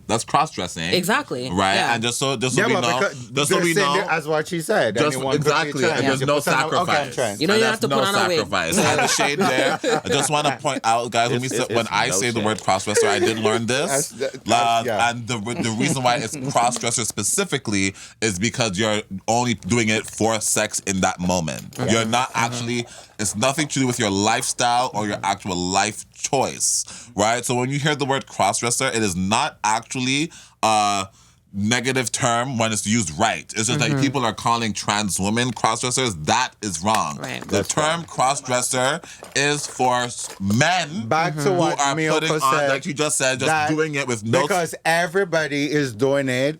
That's cross-dressing. Exactly. Right? Yeah. And just so we know, because just so they're we saying know, that as what she said. just anyone could be exactly, trans. and there's You no put on a- okay, I'm sacrifice. trans. You don't And even that's have to put no on a wig. sacrifice. And the shade there. I just want to point out, guys, when It's I no say the shade. word crossdresser, I did learn this. Yeah. And the reason why it's crossdresser specifically is because you're only doing it for sex in that moment. You're not actually. It's nothing to do with your lifestyle or your actual life choice, right? So when you hear the word crossdresser, it is not actually a negative term when it's used right. It's just like people are calling trans women crossdressers. That is wrong. Right. The term crossdresser is for men Back to who what are putting Miyoko on, said. like you just said, just that doing it with no. Because everybody is doing it.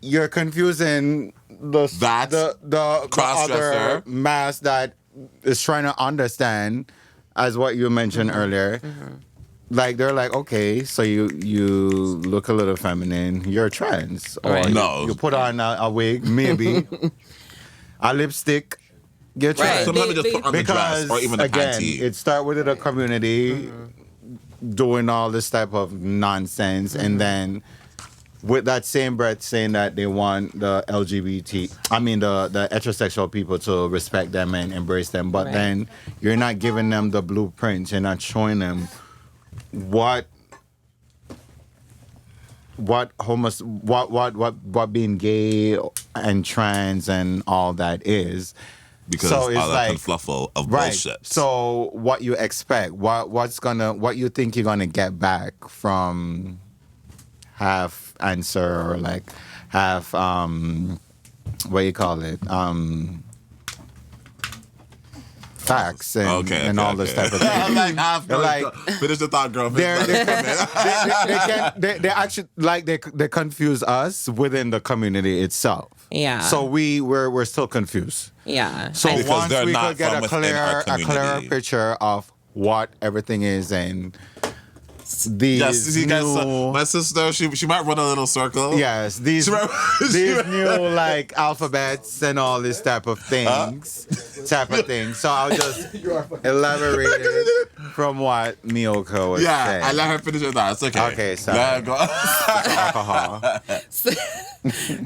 You're confusing That the other cross-dresser. mass that is trying to understand, as what you mentioned earlier. Like they're like, okay, so you look a little feminine, you're trans, or Right. No. you put on a wig, maybe a lipstick, you're Right. trans. Sometimes just put on the Because dress or even the again, panty. it start with the community doing all this type of nonsense, and then with that same breath saying that they want the the heterosexual people to respect them and embrace them, but Right. then you're not giving them the blueprint. You're not showing them what being gay and trans and all that is. because so it's all that like- fluffle of Right. bullshit. So what you expect, what you think you're gonna get back from half answer or like half what you call it? Facts and all this type of thing. I'm like half. They're like- Finish the thought, girl. They're- Finish the thought. they actually like they confuse us within the community itself. Yeah. So we're still confused. Yeah. So Because once they're we not could get from a within our clearer community. picture of what everything is and these Yes, you guys. new, My sister, she might run a little circle. yes, these She might- these new like alphabets and all this type of things. So I'll just elaborate it from what Miyoko was Yeah, saying. I let her finish her thought. It's okay. Okay, sorry. Let her go. Alcohol.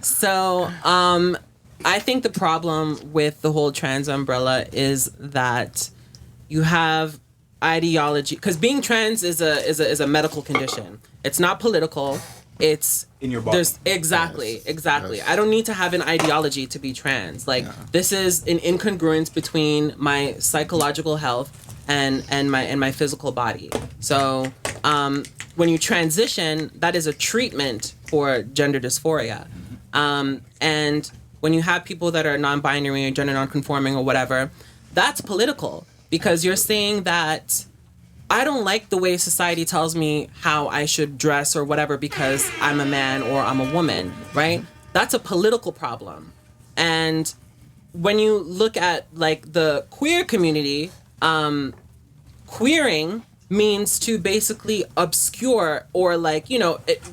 So, I think the problem with the whole trans umbrella is that you have ideology, because being trans is a medical condition. It's not political. It's In your body. Exactly. Yes. I don't need to have an ideology to be trans. Like this is an incongruence between my psychological health and my physical body. So when you transition, that is a treatment for gender dysphoria. And when you have people that are non-binary or gender non-conforming or whatever, that's political, because you're saying that I don't like the way society tells me how I should dress or whatever because I'm a man or I'm a woman, right? That's a political problem. And when you look at like the queer community, queering means to basically obscure or like,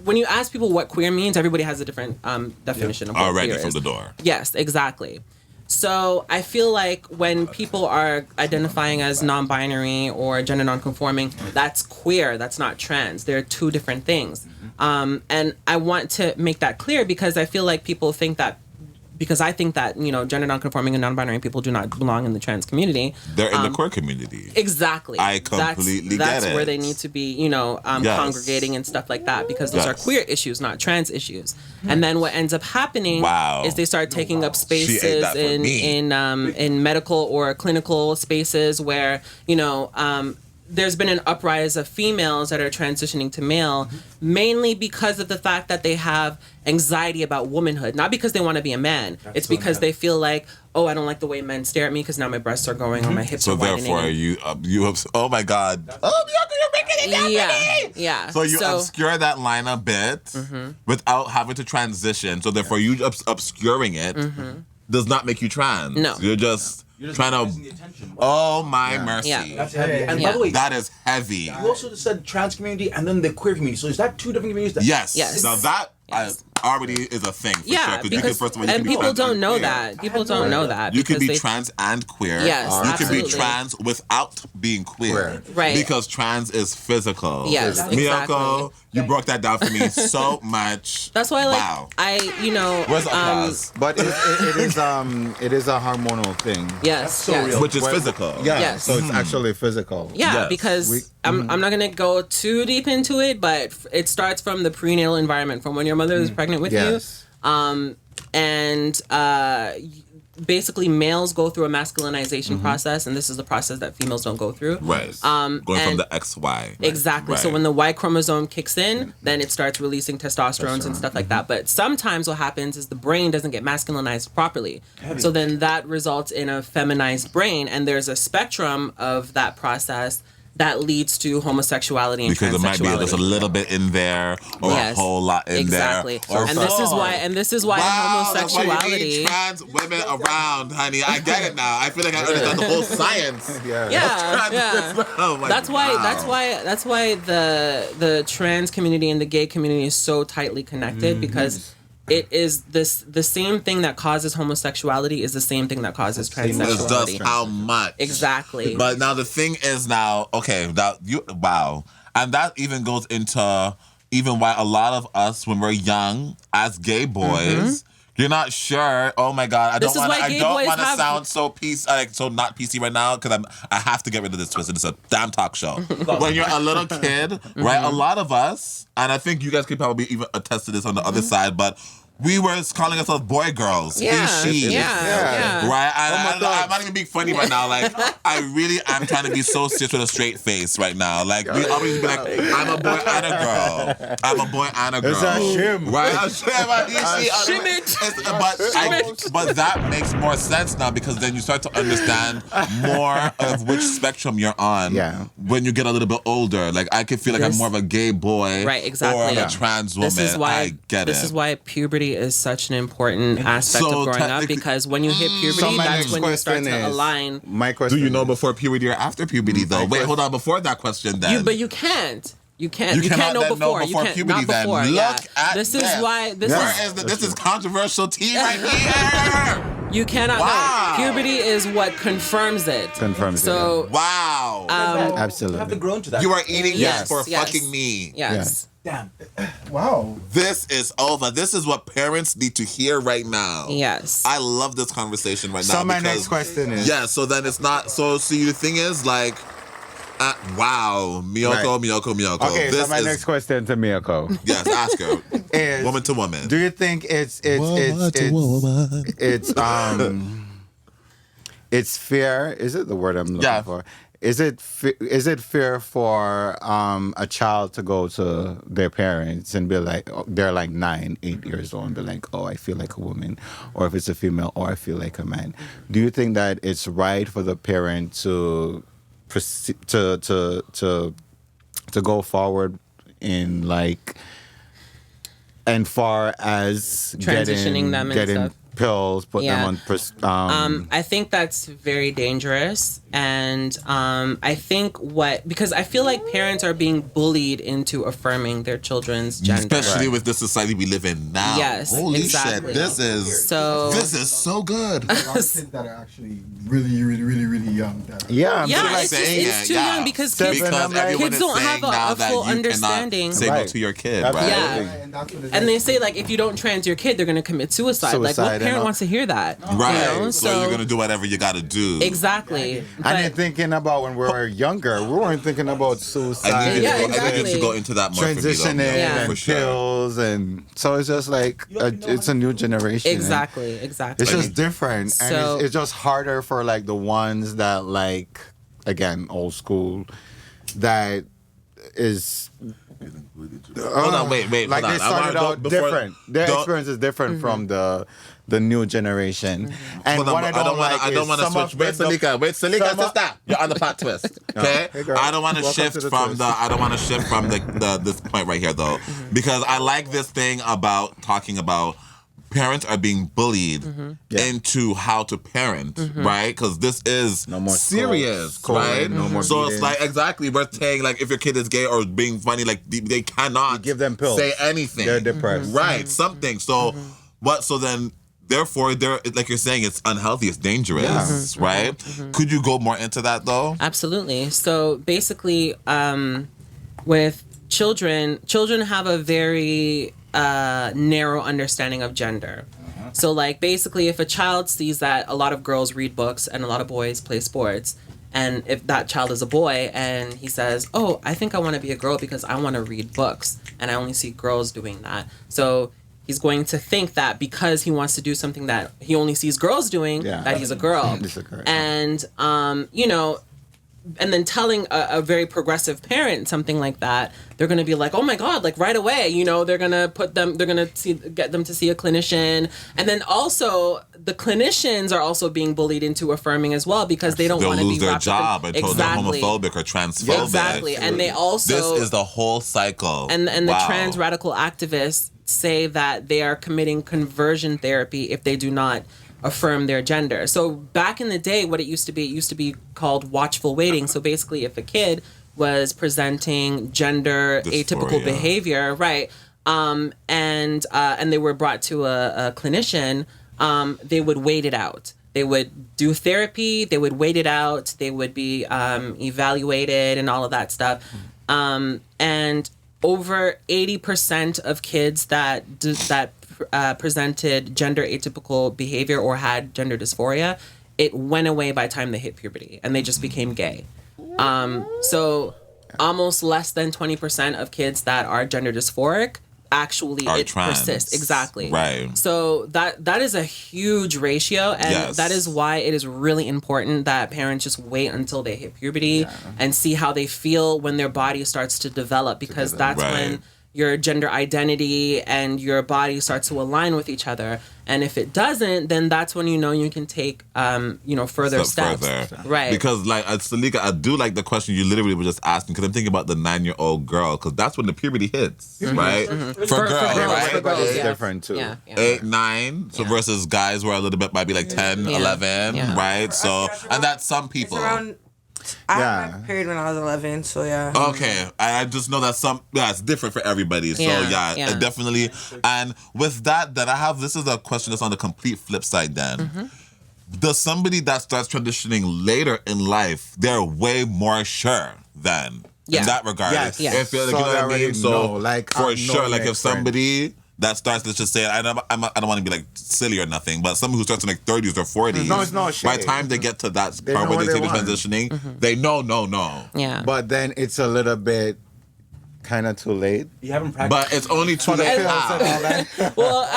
when you ask people what queer means, everybody has a different definition of what Already queer from is. the door. Yes, exactly. So I feel like when people are identifying as non-binary or gender non-conforming, that's queer, that's not trans. They're two different things. And I want to make that clear because I feel like people think that, because I think that, gender non-conforming and non-binary people do not belong in the trans community. They're in the queer community. Exactly. I completely that's get it. where they need to be, congregating and stuff like that, because those are Yes. queer issues, not trans issues. And then what ends up happening Wow. is they start taking up She ate spaces that for me. in medical or clinical spaces where, there's been an uprise of females that are transitioning to male, mainly because of the fact that they have anxiety about womanhood, not because they want to be a man. It's because they feel like, oh, I don't like the way men stare at me because now my breasts are growing or my hips So are widening. therefore, you have. Oh my God! Oh, Miyoko, you're breaking it down for me! Yeah. So you obscure that line a bit without having to transition. So therefore, you obscuring it does not make you trans. No. You're just trying raising to. the attention. Oh my mercy! Yeah. That's heavy. And by Yeah. the way, That is heavy. you also just said trans community and then the queer community. So is that two different communities? That Yes. Yes. Now that Yes. already is a thing for sure. Yeah, You can, because first of all, you and can be people trans don't and know queer. that. People don't know that. You can because be they- trans and queer. Yes, You can absolutely. be trans without being queer. Right. Because trans is physical. Yes, Miyoko, exactly. you broke that down for me so much. That's why, like, wow. Where's the um, applause? But it is a hormonal thing. yes, so yes. real. Which is Well, physical. Yeah, Yes. so it's actually physical. Yeah, Yes. because I'm not gonna go too deep into it, but it starts from the prenatal environment, from when your mother is pregnant with Yes. you, and basically males go through a masculinization process, and this is the process that females don't go through. Right. Going from and- the XY. Exactly. So Right. when the Y chromosome kicks in, then it starts releasing testosterone and stuff like that. But sometimes what happens is the brain doesn't get masculinized properly. So then that results in a feminized brain, and there's a spectrum of that process that leads to homosexuality and Because it might be transsexuality. just a little bit in there or Yes. a whole lot in Exactly. there. Or And this is why wow, that's why you homosexuality. need trans women around, honey. I get it now. I feel like I understand the whole science. Yeah. Oh my That's why wow. that's why the trans community and the gay community is so tightly connected, because it is the same thing that causes homosexuality is the same thing that causes It does transsexuality. how much. Exactly. But now the thing is now, okay, wow. And that even goes into even why a lot of us when we're young as gay boys, you're not sure. Oh my God, I This don't is want why gay boys to have- sound so so not PC right now because I have to get rid of this twist. It's a damn talk show. When you're a little kid, right? A lot of us, and I think you guys could probably even attest to this on the other side, but we were calling ourselves boy girls. Yeah, He, she. yeah. Right? And I'm not even being funny right now. Like, I really am trying to be so serious with a straight face right now. Like, we always be like, I'm a boy and a girl. I'm a boy and a girl. It's a shim. Right? A shim. But that makes more sense now because then you start to understand more of which spectrum you're on. Yeah. When you get a little bit older. Like, I could feel like I'm more of a gay boy. Right, exactly. Or Yeah. a trans woman. This is why I get this it. is why puberty is such an important aspect So of growing up, technically- because when you hit So puberty, my that's next when you start question to is- align. My question Do you know is- before puberty or after puberty though? Wait, hold on. Before that question then. But you can't. You can't. You You cannot can't know then know before. before You can't. puberty Not then. before. Look Yeah. at This is this. why. This Where is. this is controversial tea right here. You cannot Wow. know. Puberty is what confirms it. Confirms it, So. Wow. You have to Absolutely. grow into that. You are eating Yes, this for yes. fucking me. Yes. Damn. Wow. This is over. This is what parents need to hear right now. Yes. I love this conversation right now. So my because- next question is Yeah, so then it's not so see the thing is like wow, Miyoko, Right. Miyoko. Okay, This so my is next question to Miyoko yes, ask her. is Woman to woman. do you think it's fair? Is it the word I'm looking Yeah. for? Is it fair for a child to go to their parents and be like, they're like 9, 8 years old and be like, oh, I feel like a woman, or if it's a female, or I feel like a man? Do you think that it's right for the parent to proceed to go forward in like and far as Transitioning them and getting stuff. pills, putting Yeah. them on I think that's very dangerous, and I think because I feel like parents are being bullied into affirming their children's gender. Especially with the society we live in now. Yes, Holy exactly. shit. This is so good. A lot of kids that are actually really young. That Yeah, I'm Yeah, saying, like, it's just saying it's it, too yeah. young because Seven, kids, I'm like- everyone kids is don't saying have now a that full you cannot understanding. say no Right. to your kid, Absolutely. right? Yeah. and that's what it And is. they say like if you don't trans your kid, they're gonna commit suicide. Like Suicide what and parent all. wants to hear that? Right. You know? So you're gonna do whatever you gotta do. Exactly. I didn't thinking about when we were younger. We weren't thinking about I suicide, need, Yeah, I need exactly. to go into that more transitioning, for me, though. Yeah. and For sure. pills, and so it's just like it's a new generation. Exactly. It's Exactly. just different, and So- it's just harder for like the ones that like again old school. that is. Hold on, wait. Like hold they on. started out different. Their experience is different from the new generation. And Hold on, what I don't want to switch. Wait, Sileecka, sister. You're on the plot twist. Okay? Hey, girl. I don't want to Welcome shift to the from twist. the. I don't want to shift from the this point right here though, because I like this thing about talking about parents are being bullied into how to parent, right? Because this is No more serious, scolding, right? no more So it's beatings. like exactly we're saying like if your kid is gay or being funny, like they cannot You give them pills. say anything. They're depressed. Right, something. So what? So then. Therefore, like you're saying, it's unhealthy, it's dangerous, right? Could you go more into that though? Absolutely. So basically, with children have a very narrow understanding of gender. So like basically if a child sees that a lot of girls read books and a lot of boys play sports, and if that child is a boy and he says, oh, I think I want to be a girl because I want to read books and I only see girls doing that. So he's going to think that because he wants to do something that he only sees girls doing, that he's a girl. And, and then telling a very progressive parent something like that, they're going to be like, oh my God, like right away, they're going to get them to see a clinician. And then also the clinicians are also being bullied into affirming as well because they don't want to be lose their wrapped up job and told they're homophobic or transphobic. Exactly. And they also... This is the whole cycle. And the trans radical activists say that they are committing conversion therapy if they do not affirm their gender. So back in the day, what it used to be called watchful waiting. So basically, if a kid was presenting gender atypical behavior, right, and they were brought to a clinician, they would wait it out. They would do therapy. They would wait it out. They would be evaluated and all of that stuff. And over 80% of kids that presented gender atypical behavior or had gender dysphoria, it went away by the time they hit puberty and they just became gay. So almost less than 20% of kids that are gender dysphoric actually are it trans. persists. Exactly. Right. So that is a huge ratio, and that is why it is really important that parents just wait until they hit puberty and see how they feel when their body starts to develop, because that's when your gender identity and your body start to align with each other. And if it doesn't, then that's when you can take further steps. Right. Because like Sileecka, I do like the question you literally were just asking, because I'm thinking about the 9-year-old girl, because that's when the puberty hits, right? For girls, right? But it's different too. Yeah. 8, 9, so versus guys where a little bit might be like 10, 11, right? So, and that's some people. I had my period when I was 11, so yeah. Okay, I just know that it's different for everybody. So it definitely. And with that, then this is a question that's on the complete flip side then. Does somebody that starts transitioning later in life, they're way more sure then in that regard? Yes. If you So know what I they already mean? So know, like, for I know sure, like my if somebody that starts, let's just say, I don't want to be like silly or nothing, but somebody who starts in like 30s or 40s, No, it's not by shade. the time they get to that They part know where they what see they the want. transitioning, they know, no. Yeah. But then it's a little bit kind of too late. You haven't practiced. But it's only too The late. pills and all that. Well,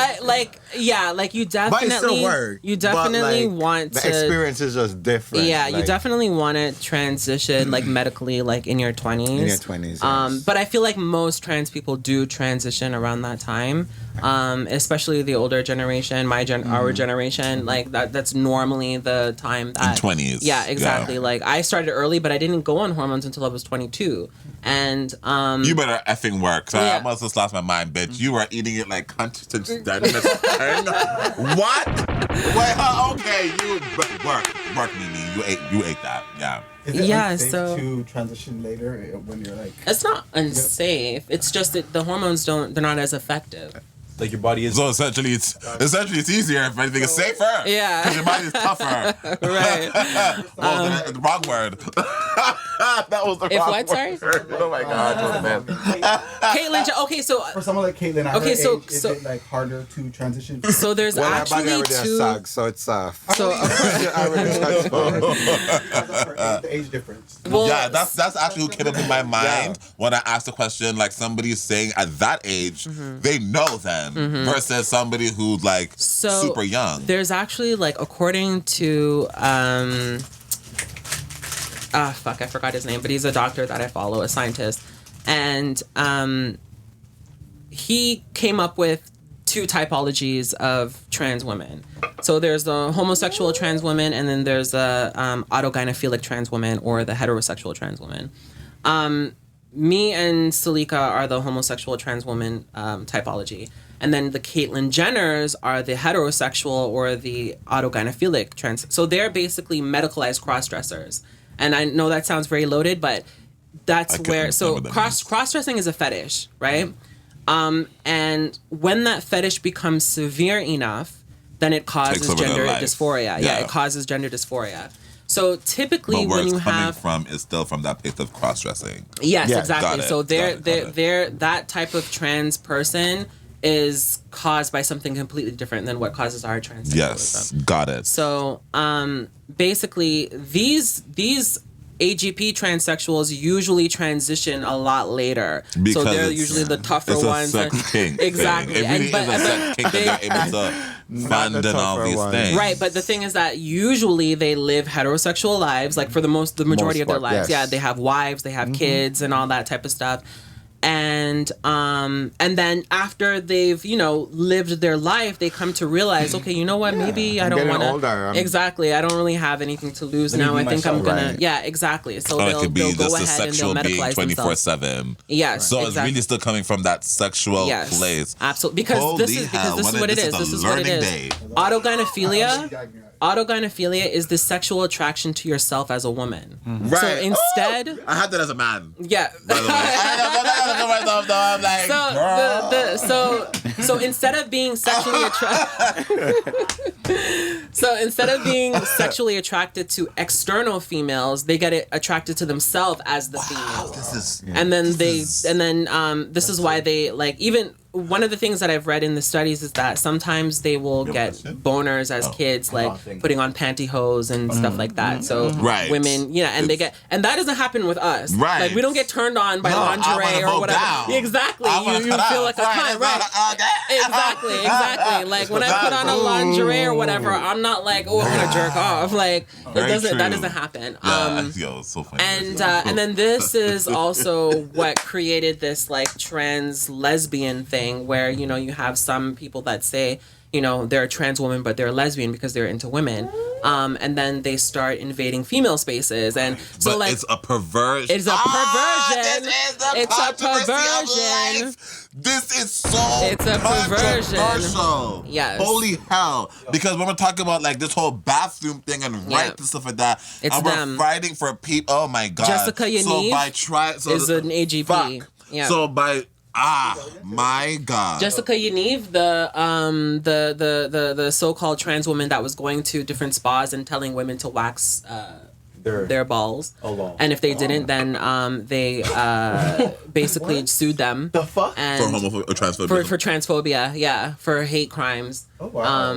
you definitely, But it still works. you definitely But, like, want the to. experience is just different. Yeah, you Like, definitely want to transition like medically, like in your 20s. in your 20s. Yes. But I feel like most trans people do transition around that time, especially the older generation, our generation. Like that's normally the time that 20s. Yeah, exactly. Like I started early, but I didn't go on hormones until I was 22, and You better effing work. So Yeah. I must have lost my mind, bitch. You were eating it like cunt since that. What? Wait, okay. You work, Mimi. You ate that. Yeah. Is it Yeah, unsafe so- to transition later when you're like... it's not unsafe. It's just that the hormones they're not as effective. Like your body is. So essentially, it's easier if anything is safer. Yeah. Because your body is tougher. Right. The wrong word. That was the If wrong what, word. sorry? Oh my God, man. Caitlin, okay, so For someone like Caitlin, at Okay, her so- age, is so- it like harder to transition? there's well, our body actually already has two. sags, so it's soft. So Already The age difference. well, Yeah, that's actually what came up in my mind when I asked the question. Like somebody saying at that age, they know them versus somebody who's like super young. There's actually like according to I forgot his name, but he's a doctor that I follow, a scientist. And he came up with 2 typologies of trans women. So there's the homosexual trans woman, and then there's the autogynephilic trans woman, or the heterosexual trans woman. Me and Sileecka are the homosexual trans woman typology. And then the Caitlyn Jenners are the heterosexual or the autogynephilic trans. So they're basically medicalized cross-dressers. And I know that sounds very loaded, but that's where... So cross-dressing is a fetish, right? And when that fetish becomes severe enough, then it causes gender dysphoria. Yeah, it causes gender dysphoria. So typically, when you have from is still from that place of cross-dressing. Yes, exactly. So they're that type of trans person is caused by something completely different than what causes our transsexualism. Yes, got it. So basically, these AGP transsexuals usually transition a lot later. Because so they're usually the tougher ones. Exactly. It really is a sex kink that they're able to fund and all these things. Right, but the thing is that usually they live heterosexual lives, like for the majority of their lives. Yes. Yeah, they have wives, they have kids, and all that type of stuff. And then after they've, lived their life, they come to realize, okay, you know what? Maybe I don't want to. Exactly. I don't really have anything to lose now. I think I'm gonna. Right. Yeah, exactly. So they'll go ahead and they'll medicalize themselves. 24/7. Yes. So it's really still coming from that sexual place. Absolutely. Because this is what it is. This is what it is. Autogynephilia is the sexual attraction to yourself as a woman. Mm-hmm. Right. So instead, I had that as a man. Yeah. By the way, so instead of being sexually attracted to external females, they get attracted to themselves as the female. This is why they even. One of the things that I've read in the studies is that sometimes they will get boners as kids, putting on pantyhose and stuff like that. So women, and they get, and that doesn't happen with us. Right. Like we don't get turned on by lingerie or whatever. Down. Exactly. You feel like a cunt, right? Exactly. Like when I put on a lingerie or whatever, I'm not like, I'm gonna jerk off. Like that doesn't happen. So funny. And then this is also what created this trans lesbian thing. Where you have some people that say they're a trans woman but they're a lesbian because they're into women, and then they start invading female spaces, and so it's a perversion. It's a perversion. It's a perversion. This is so it's a perversion. Yes. Holy hell! Because when we're talking about this whole bathroom thing and and stuff like that, and we're fighting for people. Oh my god! Jessica Yaniv is an AGP. Fuck. Yeah. So by my God. Jessica Yaniv, the so-called trans woman that was going to different spas and telling women to wax their balls. And if they didn't, then they basically sued them. The fuck? And for homophobia or transphobia? For transphobia, yeah. For hate crimes. Oh, wow.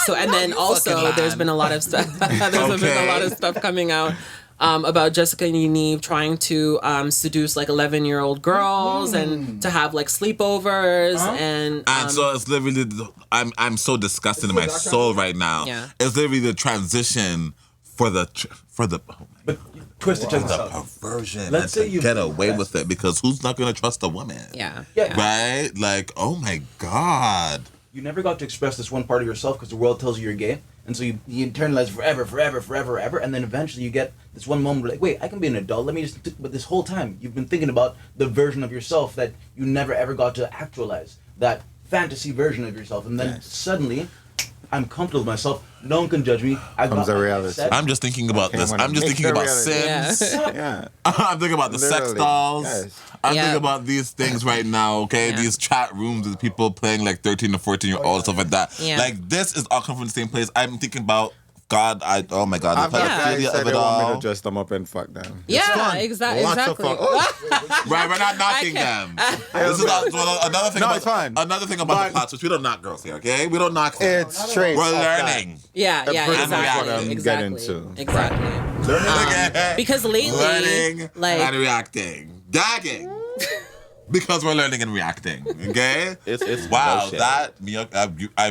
So and then also there's been a lot of stuff been a lot of stuff coming out about Jessica Yaniv trying to seduce 11-year-old girls and to have sleepovers and so it's literally I'm so disgusted in my soul right now. Yeah. It's literally the transition for the but twist it, check this out. Perversion. Let's say you get away with it because who's not going to trust a woman? Yeah. Right? Oh my God. You never got to express this one part of yourself because the world tells you you're gay. And so you internalize forever. And then eventually you get this one moment wait, I can be an adult. Let me just... But this whole time, you've been thinking about the version of yourself that you never ever got to actualize. That fantasy version of yourself. And then suddenly, I'm comfortable with myself. No one can judge me. Comes a reality. I'm just thinking about this. I'm just thinking about Sims. Yeah. I'm thinking about the sex dolls. Yes. I'm thinking about these things right now, okay? Yeah. These chat rooms with people playing 13 to 14-year-olds, stuff like that. Yeah. This is all coming from the same place. I'm thinking about God, oh my God, the pedophilia of it all. Want me to dress them up and fuck them. Yeah, exactly. Right, we're not knocking them. This is another thing. Another thing about the Plot Twyst. We don't knock girls here, okay? We don't knock them. It's straight. We're learning. Yeah, exactly. Exactly. Learning again. Because lately, learning and reacting, gagging. Because we're learning and reacting, okay? It's wow, no shade. that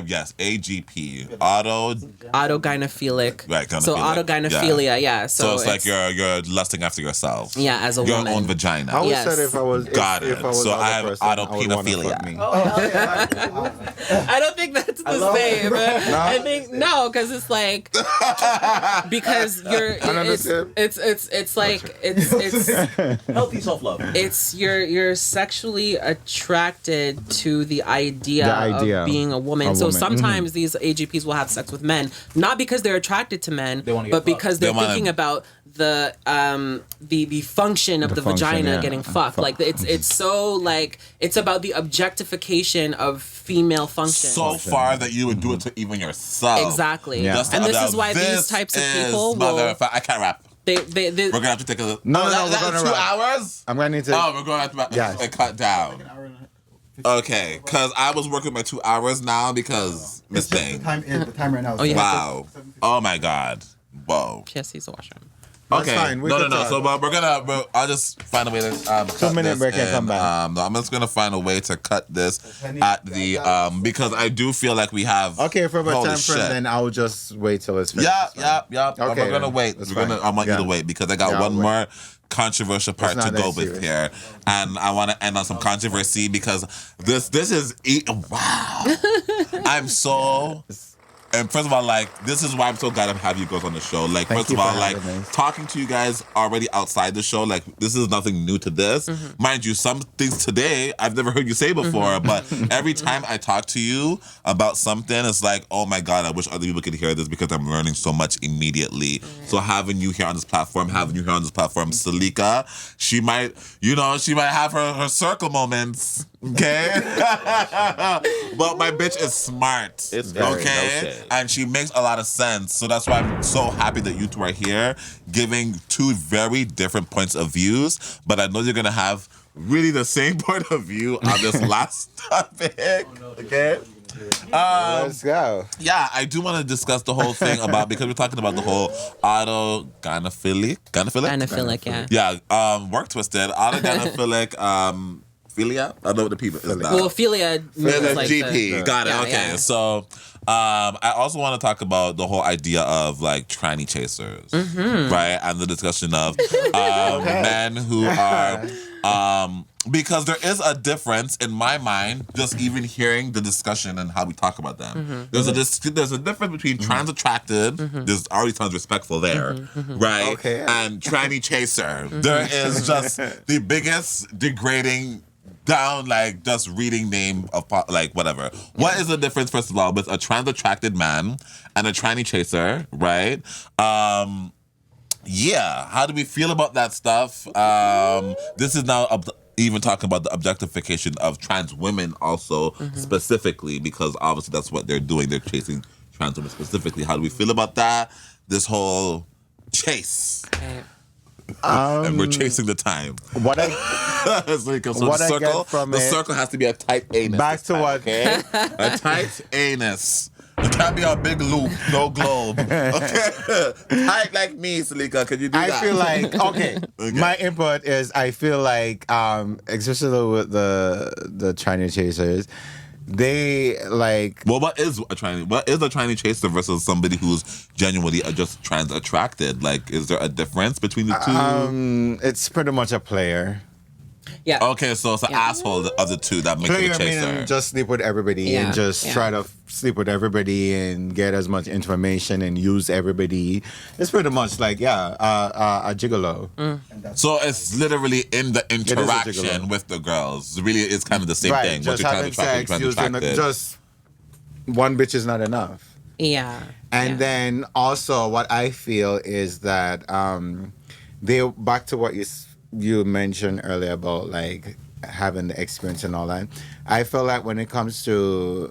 yes, AGP, Autogynephilic. Right, So autogynephilia, yeah. So it's like you're lusting after yourself. Yeah, as a your woman. own vagina. I would Yes. say if I was Got if it. I was So the other I have person, I would wanna autopenophilia. fuck me. I don't think that's the same. I think no, because it's like because it's Healthy self-love. it's you're sexually attracted to the idea of being a woman. So sometimes these AGPs will have sex with men, not because they're attracted to men, but because they're thinking about the function of the vagina getting fucked. Like it's so like it's about the objectification of female function. So far that you would do it to even yourself. Exactly. Yeah. And this is why these types of people will. I can't rap. We're We're gonna have to take a No, we're gonna gonna 2 rap. hours. I'm gonna need to. Oh, we're going to have to cut down. Okay, because I was working my 2 hours now because It's just the time right now. Is yeah. Wow. Oh my God. Whoa. Yes, he's a washroom. That's Okay. fine. We No. could talk. So, but I'll just find a way to cut 2-minute break and this come back. I'm just gonna find a way to cut this at the because I do feel like we have. Okay, for my holy time frame, shit. then I'll just wait till it's finished. Yeah. Okay, We're gonna then. wait. That's I want you fine. to wait because I got Yeah, one I'll wait. more controversial part It's to not go that with serious. here, and I want to end on some controversy because this is wow. I'm so. And first of all, like, this is why I'm so glad to have you girls on the show. Like, Thank first you of all, for like, having us. talking to you guys already outside the show, like, this is nothing new to this. Mind you, some things today I've never heard you say before, but every time I talk to you about something, it's like, oh my God, I wish other people could hear this because I'm learning so much immediately. So having you here on this platform, Sileecka, she might have her circle moments. Okay? But my bitch is smart. It's very no shade. And she makes a lot of sense. So that's why I'm so happy that you two are here, giving two very different points of views. But I know you're gonna have really the same point of view on this last topic. Okay? Let's go. Yeah, I do want to discuss the whole thing about because we're talking about the whole autogynephilic. Gynephilic, yeah. Yeah, work twisted. Autogynephilic philia. I don't know what the people is now. Well, philia means like GP. Got it. Yeah, Okay. yeah. So I also want to talk about the whole idea of like tranny chasers, right? And the discussion of men who are because there is a difference in my mind, just even hearing the discussion and how we talk about them. There's a difference between trans attracted. There's already sounds respectful there, right? Okay. And tranny chaser. There is just the biggest degrading down, like, just reading name of, like, whatever. What is the difference, first of all, with a trans-attracted man and a tranny chaser, right? Yeah, how do we feel about that stuff? This is now even talking about the objectification of trans women also, specifically, because obviously that's what they're doing. They're chasing trans women specifically. How do we feel about that? This whole chase. And we're chasing the time. What I It's like, so What I the circle, get from the it- circle has to be a tight anus. Back this to time, what- Okay, a tight anus. It can't be a big loop, no globe. Okay, tight like me, Sileecka. Can you do that? I feel like okay. My input is I feel like especially with the Chinese chasers, they like Well, what is a tranny chaser versus somebody who's genuinely just trans attracted? Like, is there a difference between the two? it's pretty much a player. Yeah. Okay, so it's an asshole of the two that makes it Player a chaser. meaning just sleep with everybody Yeah, and just yeah. try to sleep with everybody and get as much information and use everybody. It's pretty much like a gigolo. So it's literally in the a interaction gigolo. with the girls. Really, it's kind of the same Right, thing. just What having you're trying sex, to using just one bitch is not enough. Yeah. And Yeah. then also what I feel is that they back to what you mentioned earlier about like having the experience and all that. I feel like when it comes to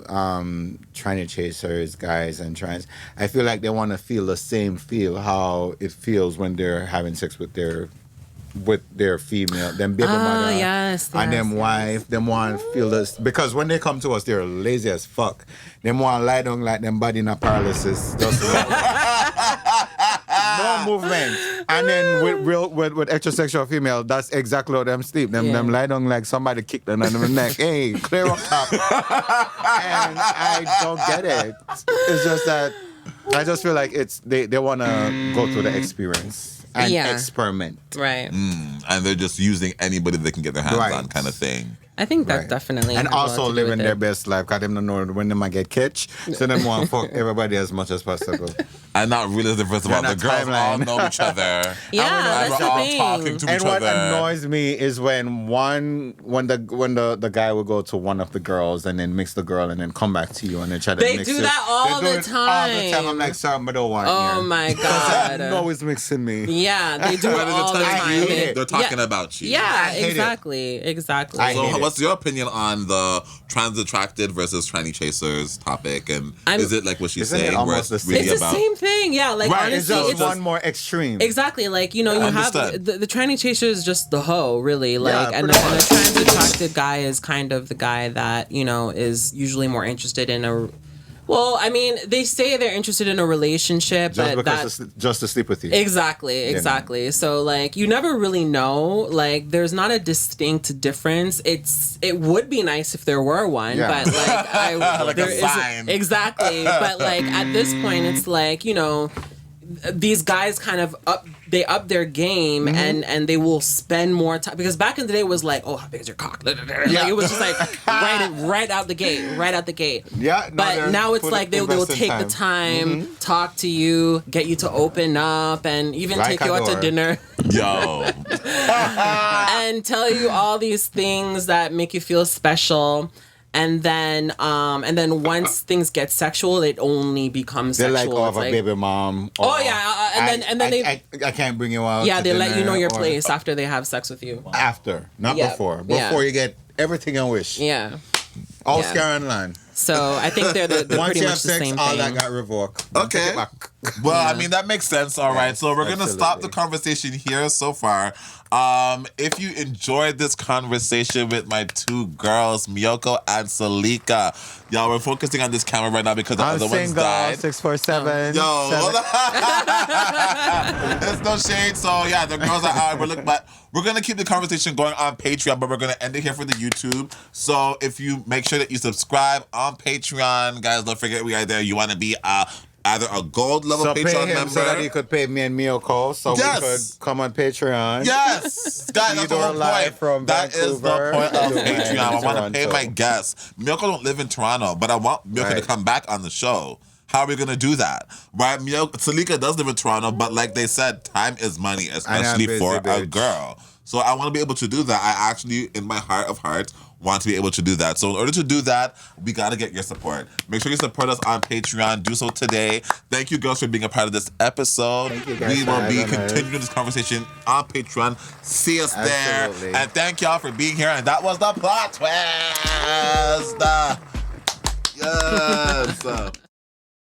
tranny chasers, guys and trans, I feel like they want to feel the same feel how it feels when they're having sex with their female, them baby mother, yes, and them yes. wife, them want to feel this because when they come to us, they're lazy as fuck. Them want to lie down like them body in a paralysis, just like, no movement. And then with heterosexual female, that's exactly how them sleep. Them lie down like somebody kicked them on the neck. Hey, clear up top. And I don't get it. It's just that I just feel like they want to go through the experience and experiment. Right. And they're just using anybody they can get their hands on, kind of thing. I think that definitely. And has a lot also to do living with their it. best life, because they don't know when they might get catch. So they want to fuck everybody as much as possible. And not realize the first of all, the girls all know each other. Yeah, and that's we're the all thing. talking to And each what other. annoys me is when the guy will go to one of the girls and then mix the girl and then come back to you and then try to They mix do it. that all They do the it all the time. time. I'm like, sorry, but I don't want Oh you. my God. No, it's mixing me. Yeah, they do it But all the they're time. telling you, it. they're talking about you. Yeah, hate it. exactly. I hate So it. what's your opinion on the trans attracted versus tranny chasers topic? And is it like what she's Isn't it saying, where almost it's the really It's the about... same thing. Yeah, like Right, It's honestly, just one more extreme. exactly, like, you know, you have Understood. the tranny chaser is just the hoe, really, like, Yeah, and pretty a much. trans attracted guy is kind of the guy that, you know, is usually more interested in a. Well, I mean, they say they're interested in a relationship, just but because just to sleep with you. Exactly. So, like, you never really know. Like, there's not a distinct difference. It would be nice if there were one, Yeah. but like, Like there a isn't- sign. Exactly. But like at this point, it's like, you know, these guys kind of up their game and they will spend more time, because back in the day it was like, oh, how big is your cock? Like, it was just like right out the gate. Yeah, But now it's like they will take the time, talk to you, get you to open up, and even Like take you out to Adore. dinner Yo. and tell you all these things that make you feel special. And then once things get sexual, it only becomes They're sexual. like, oh, It's a like- baby mom. Oh, yeah, and then they I can't bring you out. yeah, to they let you dinner, know your or place after they have sex with you. After, not Yeah. before. Yeah. Before you get everything you wish. Yeah. Oscar and land. So I think they're Once pretty you much have the sex, same all thing. that got revoked. Okay. Take it back. Well, I mean, that makes sense. All right. So we're going to stop the absolutely. conversation here so far. If you enjoyed this conversation with my two girls, Miyoko and Sileecka, y'all, we're focusing on this camera right now because the I'm other one's single, died. 647. Yo, hold on. There's no shade. So yeah, the girls are out. We're gonna keep the conversation going on Patreon, but we're gonna end it here for the YouTube. So if you make sure that you subscribe on Patreon, guys, don't forget we are there. You want to be either a gold level So Patreon pay him member. so that he could pay me and Miyoko so Yes. we could come on Patreon. Yes, guys, that's the whole Theodore live point. from That is the Vancouver point of to Patreon. I want to pay Toronto. my guests. Miyoko don't live in Toronto, but I want Miyoko to Right. come back on the show. How are we gonna do that? Right? Sileecka does live in Toronto, but like they said, time is money, especially busy, for a bitch. girl. So I want to be able to do that. I actually, in my heart of hearts, want to be able to do that. So in order to do that, we got to get your support. Make sure you support us on Patreon. Do so today. Thank you, girls, for being a part of this episode. Thank you, guys, We for will be having us. continuing this conversation on Patreon. See us Absolutely. there. And thank y'all for being here. And that was the Plot Twist. Yes.